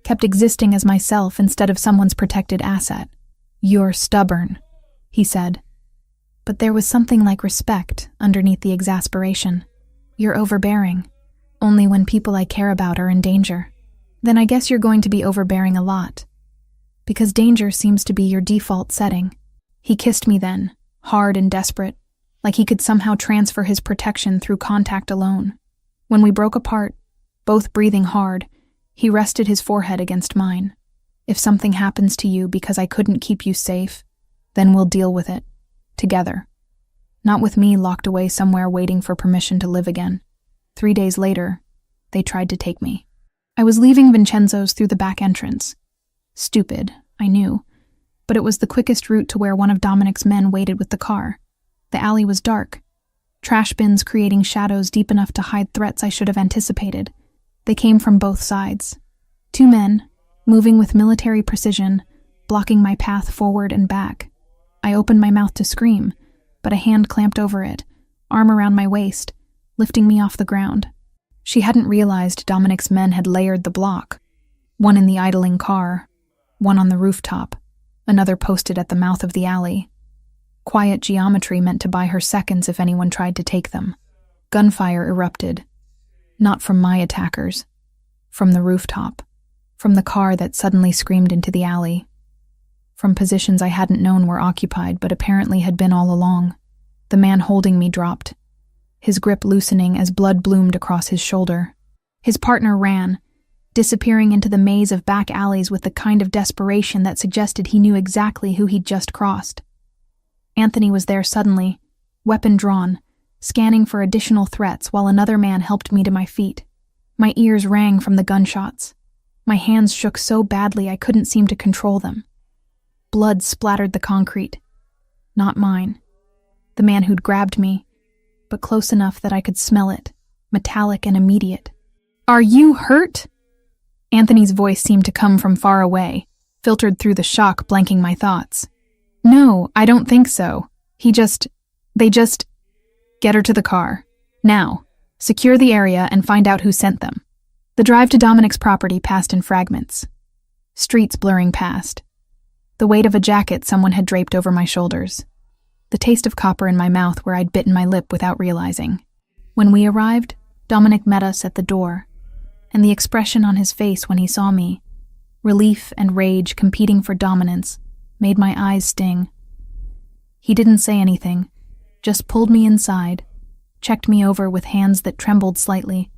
kept existing as myself instead of someone's protected asset. "You're stubborn," he said. But there was something like respect underneath the exasperation. "You're overbearing, only when people I care about are in danger. Then I guess you're going to be overbearing a lot, because danger seems to be your default setting." He kissed me then, hard and desperate, like he could somehow transfer his protection through contact alone. When we broke apart, both breathing hard, he rested his forehead against mine. "If something happens to you because I couldn't keep you safe, then we'll deal with it. Together. Not with me locked away somewhere waiting for permission to live again." 3 days later, they tried to take me. I was leaving Vincenzo's through the back entrance. Stupid, I knew, but it was the quickest route to where one of Dominic's men waited with the car. The alley was dark, trash bins creating shadows deep enough to hide threats I should have anticipated. They came from both sides. 2 men, moving with military precision, blocking my path forward and back. I opened my mouth to scream, but a hand clamped over it, arm around my waist, lifting me off the ground. She hadn't realized Dominic's men had layered the block. One in the idling car, one on the rooftop, another posted at the mouth of the alley. Quiet geometry meant to buy her seconds if anyone tried to take them. Gunfire erupted. Not from my attackers. From the rooftop. From the car that suddenly screamed into the alley. From positions I hadn't known were occupied but apparently had been all along. The man holding me dropped, his grip loosening as blood bloomed across his shoulder. His partner ran, disappearing into the maze of back alleys with the kind of desperation that suggested he knew exactly who he'd just crossed. Anthony was there suddenly, weapon drawn, scanning for additional threats while another man helped me to my feet. My ears rang from the gunshots. My hands shook so badly I couldn't seem to control them. Blood splattered the concrete. Not mine. The man who'd grabbed me, but close enough that I could smell it, metallic and immediate. "Are you hurt?" Anthony's voice seemed to come from far away, filtered through the shock blanking my thoughts. "No, I don't think so. They just... Get her to the car. Now, secure the area and find out who sent them." The drive to Dominic's property passed in fragments. Streets blurring past. The weight of a jacket someone had draped over my shoulders. The taste of copper in my mouth where I'd bitten my lip without realizing. When we arrived, Dominic met us at the door, and the expression on his face when he saw me, relief and rage competing for dominance, made my eyes sting. He didn't say anything, just pulled me inside, checked me over with hands that trembled slightly,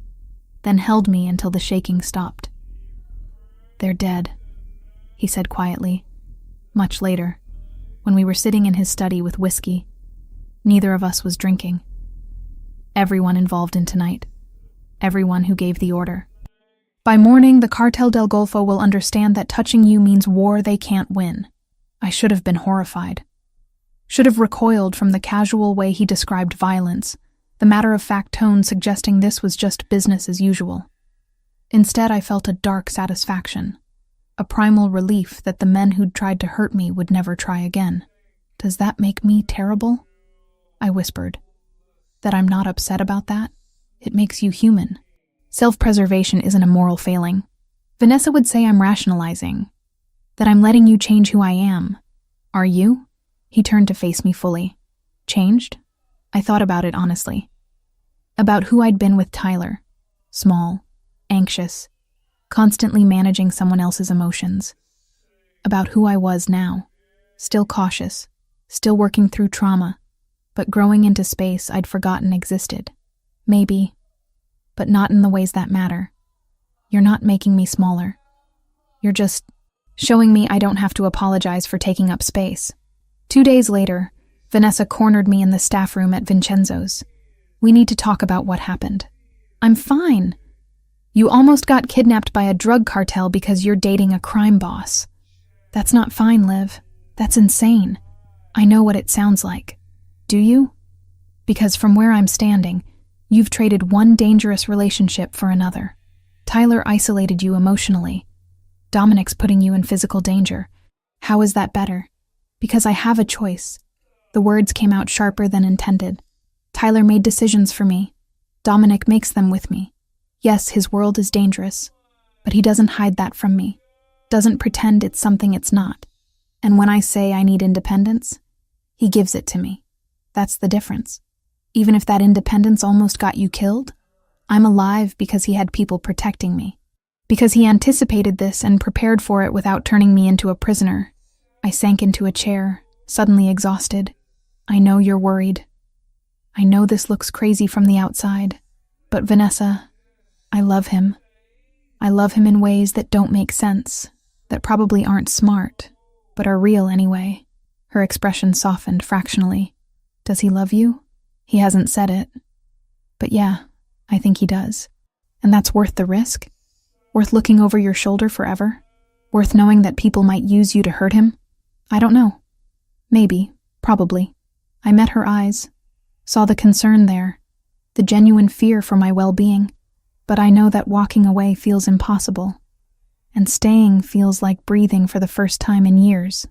then held me until the shaking stopped. "They're dead," he said quietly. Much later, when we were sitting in his study with whiskey, neither of us was drinking. Everyone involved in tonight. Everyone who gave the order. By morning, the Cartel del Golfo will understand that touching you means war they can't win. I should have been horrified. Should have recoiled from the casual way he described violence, the matter-of-fact tone suggesting this was just business as usual. Instead, I felt a dark satisfaction. A primal relief that the men who'd tried to hurt me would never try again. "Does that make me terrible?" I whispered. "That I'm not upset about that? It makes you human. Self-preservation isn't a moral failing. Vanessa would say I'm rationalizing. That I'm letting you change who I am. Are you?" He turned to face me fully. "Changed?" I thought about it honestly. About who I'd been with Tyler. Small, anxious, constantly managing someone else's emotions. About who I was now, still cautious, still working through trauma, but growing into space I'd forgotten existed. Maybe, but not in the ways that matter. You're not making me smaller. You're just showing me I don't have to apologize for taking up space. 2 days later, Vanessa cornered me in the staff room at Vincenzo's. "We need to talk about what happened." "I'm fine." You almost got kidnapped by a drug cartel because you're dating a crime boss. That's not fine, Liv. That's insane. I know what it sounds like. Do you? Because from where I'm standing, you've traded one dangerous relationship for another. Tyler isolated you emotionally. Dominic's putting you in physical danger. How is that better? Because I have a choice. The words came out sharper than intended. Tyler made decisions for me. Dominic makes them with me. Yes, his world is dangerous, but he doesn't hide that from me. Doesn't pretend it's something it's not. And when I say I need independence, he gives it to me. That's the difference. Even if that independence almost got you killed, I'm alive because he had people protecting me. Because he anticipated this and prepared for it without turning me into a prisoner. I sank into a chair, suddenly exhausted. I know you're worried. I know this looks crazy from the outside, but Vanessa, I love him. I love him in ways that don't make sense, that probably aren't smart, but are real anyway. Her expression softened fractionally. Does he love you? He hasn't said it. But yeah, I think he does. And that's worth the risk? Worth looking over your shoulder forever? Worth knowing that people might use you to hurt him? I don't know. Maybe, probably. I met her eyes, saw the concern there, the genuine fear for my well-being. But I know that walking away feels impossible, and staying feels like breathing for the first time in years.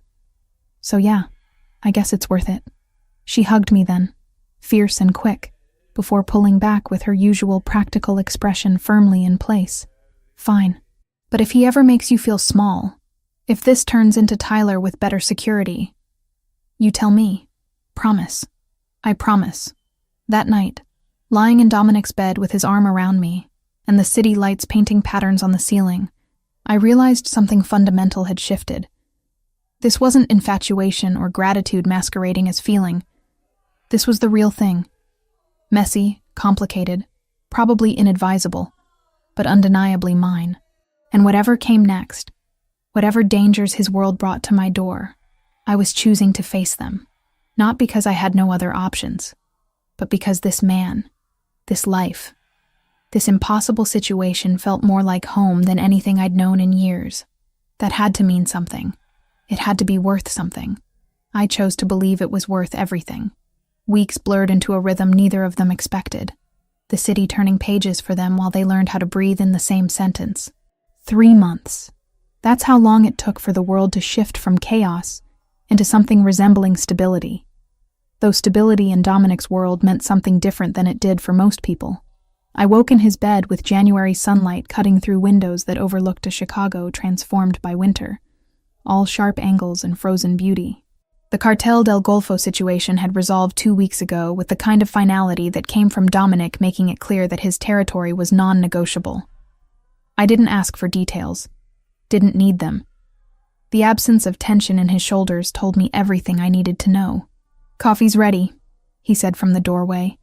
So yeah, I guess it's worth it. She hugged me then, fierce and quick, before pulling back with her usual practical expression firmly in place. Fine. But if he ever makes you feel small, if this turns into Tyler with better security, you tell me. Promise. I promise. That night, lying in Dominic's bed with his arm around me, and the city lights painting patterns on the ceiling, I realized something fundamental had shifted. This wasn't infatuation or gratitude masquerading as feeling. This was the real thing. Messy, complicated, probably inadvisable, but undeniably mine. And whatever came next, whatever dangers his world brought to my door, I was choosing to face them. Not because I had no other options, but because this man, this life, this impossible situation felt more like home than anything I'd known in years. That had to mean something. It had to be worth something. I chose to believe it was worth everything. Weeks blurred into a rhythm neither of them expected. The city turning pages for them while they learned how to breathe in the same sentence. 3 months. That's how long it took for the world to shift from chaos into something resembling stability. Though stability in Dominic's world meant something different than it did for most people. I woke in his bed with January sunlight cutting through windows that overlooked a Chicago transformed by winter, all sharp angles and frozen beauty. The Cartel del Golfo situation had resolved 2 weeks ago with the kind of finality that came from Dominic making it clear that his territory was non-negotiable. I didn't ask for details, didn't need them. The absence of tension in his shoulders told me everything I needed to know. "Coffee's ready," he said from the doorway,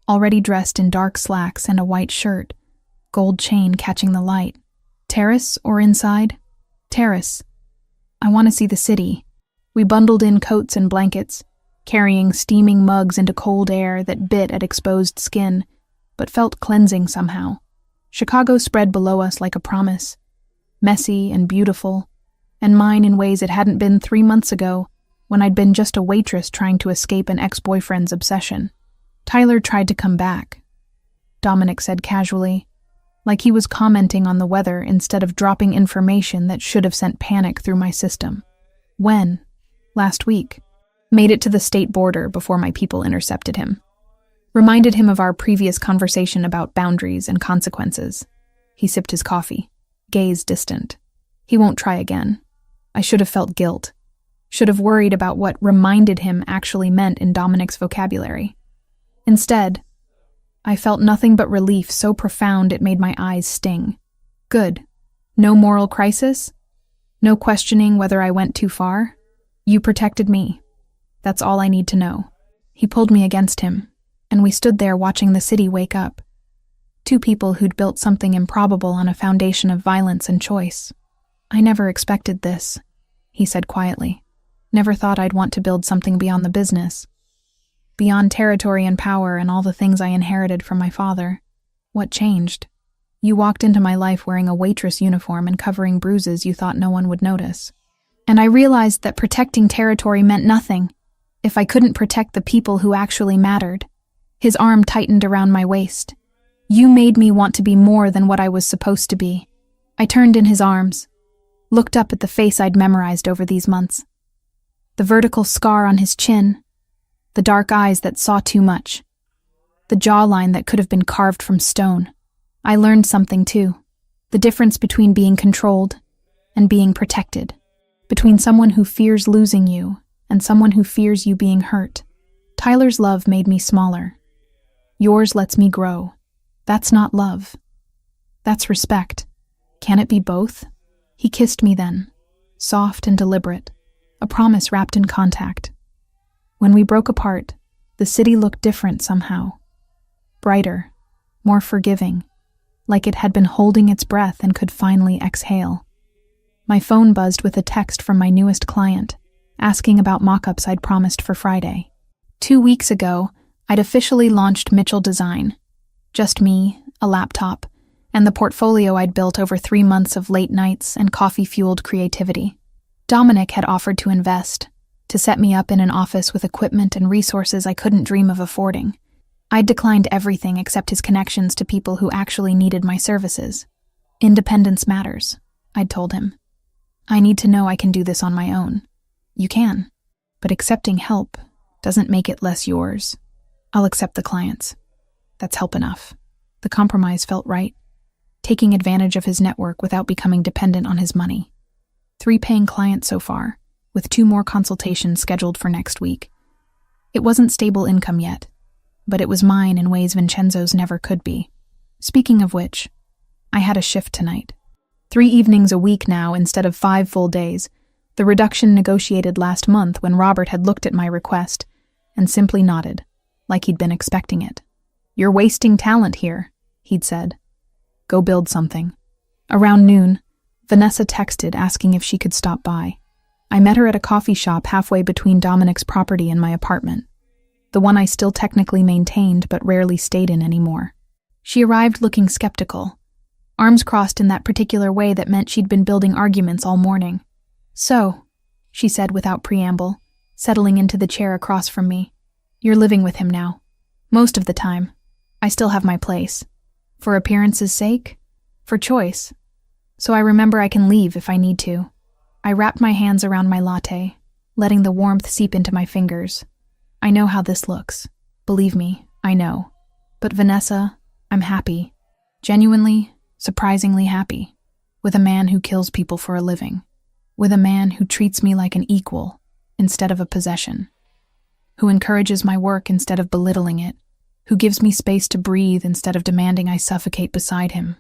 already dressed in dark slacks and a white shirt, gold chain catching the light. "Terrace or inside?" "Terrace. I want to see the city." We bundled in coats and blankets, carrying steaming mugs into cold air that bit at exposed skin, but felt cleansing somehow. Chicago spread below us like a promise, messy and beautiful, and mine in ways it hadn't been 3 months ago, when I'd been just a waitress trying to escape an ex-boyfriend's obsession. "Tyler tried to come back," Dominic said casually, like he was commenting on the weather instead of dropping information that should have sent panic through my system. "When?" "Last week. Made it to the state border before my people intercepted him." Reminded him of our previous conversation about boundaries and consequences. He sipped his coffee, gaze distant. He won't try again. I should have felt guilt. Should have worried about what reminded him actually meant in Dominic's vocabulary. Instead, I felt nothing but relief so profound it made my eyes sting. Good. No moral crisis? No questioning whether I went too far? You protected me. That's all I need to know. He pulled me against him, and we stood there watching the city wake up. 2 people who'd built something improbable on a foundation of violence and choice. "I never expected this," he said quietly. "Never thought I'd want to build something beyond the business. Beyond territory and power and all the things I inherited from my father. What changed?" You walked into my life wearing a waitress uniform and covering bruises you thought no one would notice. And I realized that protecting territory meant nothing if I couldn't protect the people who actually mattered. His arm tightened around my waist. You made me want to be more than what I was supposed to be. I turned in his arms, looked up at the face I'd memorized over these months. The vertical scar on his chin, the dark eyes that saw too much, the jawline that could have been carved from stone. I learned something too, the difference between being controlled and being protected, between someone who fears losing you and someone who fears you being hurt. Tyler's love made me smaller. Yours lets me grow. That's not love. That's respect. Can it be both? He kissed me then, soft and deliberate, a promise wrapped in contact. When we broke apart, the city looked different somehow. Brighter, more forgiving, like it had been holding its breath and could finally exhale. My phone buzzed with a text from my newest client, asking about mock-ups I'd promised for Friday. 2 weeks ago, I'd officially launched Mitchell Design. Just me, a laptop, and the portfolio I'd built over 3 months of late nights and coffee-fueled creativity. Dominic had offered to invest, to set me up in an office with equipment and resources I couldn't dream of affording. I'd declined everything except his connections to people who actually needed my services. Independence matters, I'd told him. I need to know I can do this on my own. You can, but accepting help doesn't make it less yours. I'll accept the clients. That's help enough. The compromise felt right, taking advantage of his network without becoming dependent on his money. 3 paying clients so far, with 2 more consultations scheduled for next week. It wasn't stable income yet, but it was mine in ways Vincenzo's never could be. Speaking of which, I had a shift tonight. 3 evenings a week now instead of 5 full days, the reduction negotiated last month when Robert had looked at my request and simply nodded, like he'd been expecting it. You're wasting talent here, he'd said. Go build something. Around noon, Vanessa texted asking if she could stop by. I met her at a coffee shop halfway between Dominic's property and my apartment, the one I still technically maintained but rarely stayed in anymore. She arrived looking skeptical, arms crossed in that particular way that meant she'd been building arguments all morning. So, she said without preamble, settling into the chair across from me, you're living with him now. Most of the time. I still have my place. For appearance's sake? For choice. So I remember I can leave if I need to. I wrapped my hands around my latte, letting the warmth seep into my fingers. I know how this looks. Believe me, I know. But Vanessa, I'm happy. Genuinely, surprisingly happy. With a man who kills people for a living. With a man who treats me like an equal instead of a possession. Who encourages my work instead of belittling it. Who gives me space to breathe instead of demanding I suffocate beside him.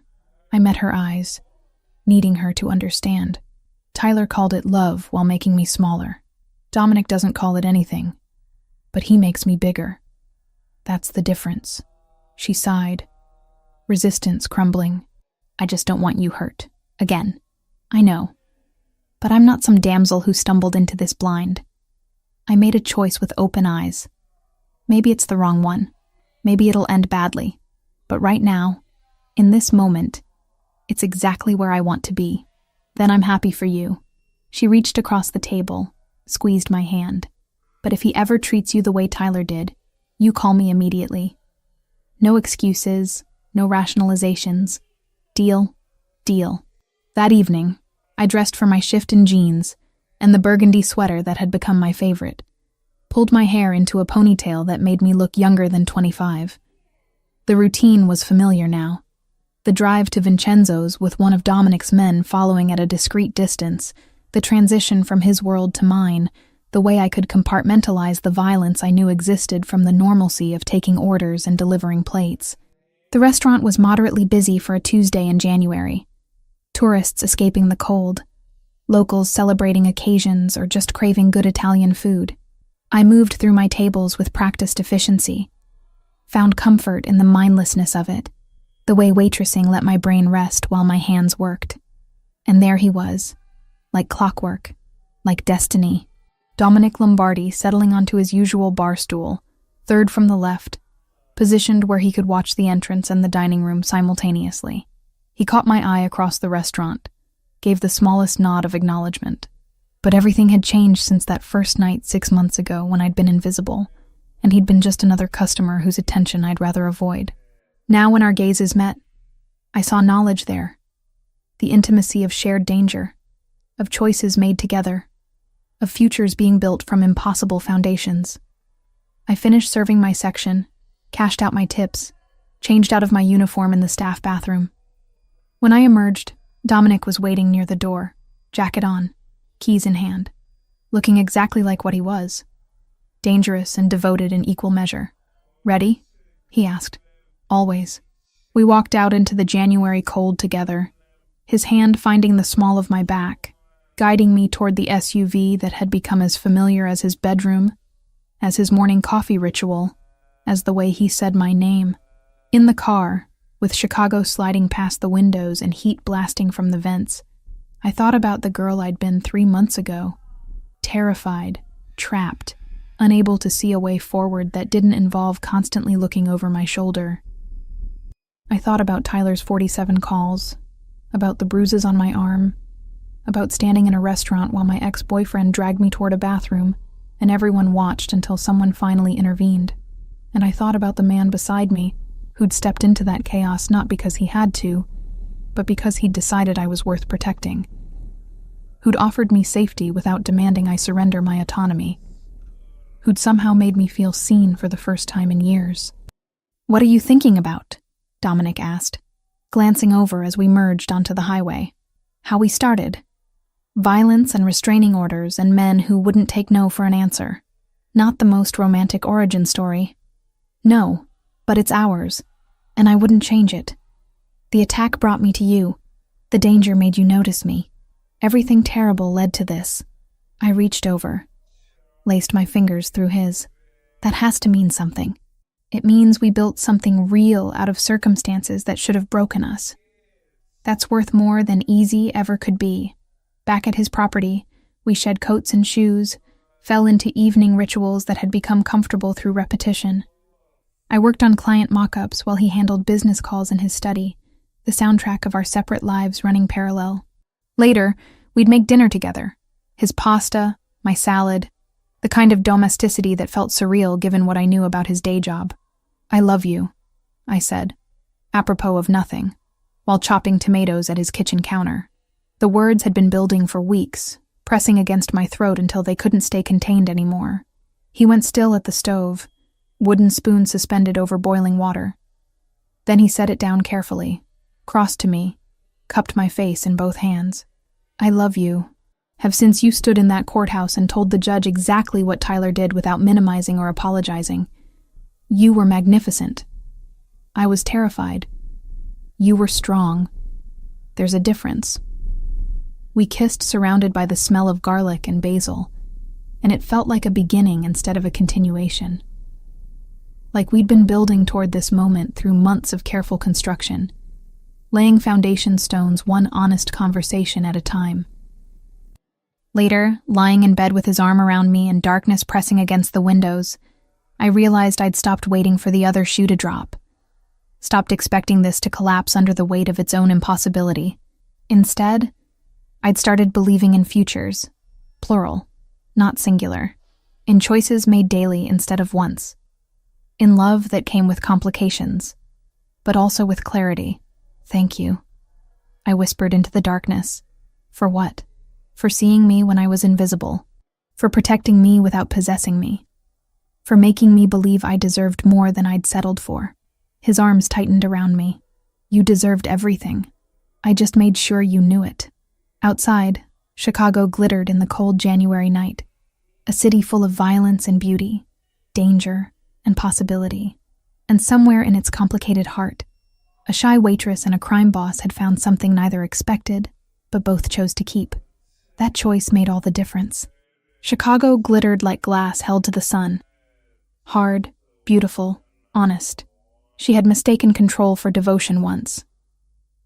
I met her eyes, needing her to understand. Tyler called it love while making me smaller. Dominic doesn't call it anything, but he makes me bigger. That's the difference. She sighed, resistance crumbling. I just don't want you hurt. Again. I know. But I'm not some damsel who stumbled into this blind. I made a choice with open eyes. Maybe it's the wrong one. Maybe it'll end badly. But right now, in this moment, it's exactly where I want to be. Then I'm happy for you. She reached across the table, squeezed my hand. But if he ever treats you the way Tyler did, you call me immediately. No excuses, no rationalizations. Deal, deal. That evening, I dressed for my shift in jeans and the burgundy sweater that had become my favorite. Pulled my hair into a ponytail that made me look younger than 25. The routine was familiar now. The drive to Vincenzo's with one of Dominic's men following at a discreet distance, the transition from his world to mine, the way I could compartmentalize the violence I knew existed from the normalcy of taking orders and delivering plates. The restaurant was moderately busy for a Tuesday in January. Tourists escaping the cold, locals celebrating occasions or just craving good Italian food. I moved through my tables with practiced efficiency, found comfort in the mindlessness of it, the way waitressing let my brain rest while my hands worked. And there he was, like clockwork, like destiny. Dominic Lombardi settling onto his usual bar stool, third from the left, positioned where he could watch the entrance and the dining room simultaneously. He caught my eye across the restaurant, gave the smallest nod of acknowledgement. But everything had changed since that first night 6 months ago when I'd been invisible, and he'd been just another customer whose attention I'd rather avoid. Now when our gazes met, I saw knowledge there, the intimacy of shared danger, of choices made together, of futures being built from impossible foundations. I finished serving my section, cashed out my tips, changed out of my uniform in the staff bathroom. When I emerged, Dominic was waiting near the door, jacket on, keys in hand, looking exactly like what he was. Dangerous and devoted in equal measure. "Ready?" he asked. "Always." We walked out into the January cold together, his hand finding the small of my back, guiding me toward the SUV that had become as familiar as his bedroom, as his morning coffee ritual, as the way he said my name. In the car, with Chicago sliding past the windows and heat blasting from the vents, I thought about the girl I'd been 3 months ago, terrified, trapped, unable to see a way forward that didn't involve constantly looking over my shoulder. I thought about Tyler's 47 calls, about the bruises on my arm, about standing in a restaurant while my ex-boyfriend dragged me toward a bathroom and everyone watched until someone finally intervened. And I thought about the man beside me who'd stepped into that chaos not because he had to, but because he'd decided I was worth protecting, who'd offered me safety without demanding I surrender my autonomy, who'd somehow made me feel seen for the first time in years. "What are you thinking about?" Dominic asked, glancing over as we merged onto the highway. "How we started. Violence and restraining orders and men who wouldn't take no for an answer. Not the most romantic origin story. No, but it's ours, and I wouldn't change it. The attack brought me to you. The danger made you notice me. Everything terrible led to this." I reached over, laced my fingers through his. "That has to mean something. It means we built something real out of circumstances that should have broken us. That's worth more than easy ever could be." Back at his property, we shed coats and shoes, fell into evening rituals that had become comfortable through repetition. I worked on client mock-ups while he handled business calls in his study, the soundtrack of our separate lives running parallel. Later, we'd make dinner together. His pasta, my salad, the kind of domesticity that felt surreal given what I knew about his day job. "I love you," I said, apropos of nothing, while chopping tomatoes at his kitchen counter. The words had been building for weeks, pressing against my throat until they couldn't stay contained anymore. He went still at the stove, wooden spoon suspended over boiling water. Then he set it down carefully, crossed to me, cupped my face in both hands. "I love you. Have since you stood in that courthouse and told the judge exactly what Tyler did without minimizing or apologizing. You were magnificent. I was terrified. You were strong. There's a difference." We kissed surrounded by the smell of garlic and basil, and it felt like a beginning instead of a continuation. Like we'd been building toward this moment through months of careful construction, laying foundation stones one honest conversation at a time. Later, lying in bed with his arm around me and darkness pressing against the windows, I realized I'd stopped waiting for the other shoe to drop, stopped expecting this to collapse under the weight of its own impossibility. Instead, I'd started believing in futures, plural, not singular, in choices made daily instead of once, in love that came with complications, but also with clarity. "Thank you," I whispered into the darkness. "For what? For seeing me when I was invisible, for protecting me without possessing me, for making me believe I deserved more than I'd settled for." His arms tightened around me. "You deserved everything. I just made sure you knew it." Outside, Chicago glittered in the cold January night, a city full of violence and beauty, danger and possibility. And somewhere in its complicated heart, a shy waitress and a crime boss had found something neither expected, but both chose to keep. That choice made all the difference. Chicago glittered like glass held to the sun. Hard, beautiful, honest. She had mistaken control for devotion once.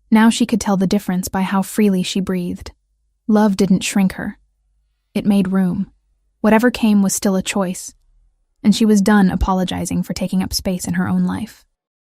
Now she could tell the difference by how freely she breathed. Love didn't shrink her. It made room. Whatever came was still a choice, and she was done apologizing for taking up space in her own life.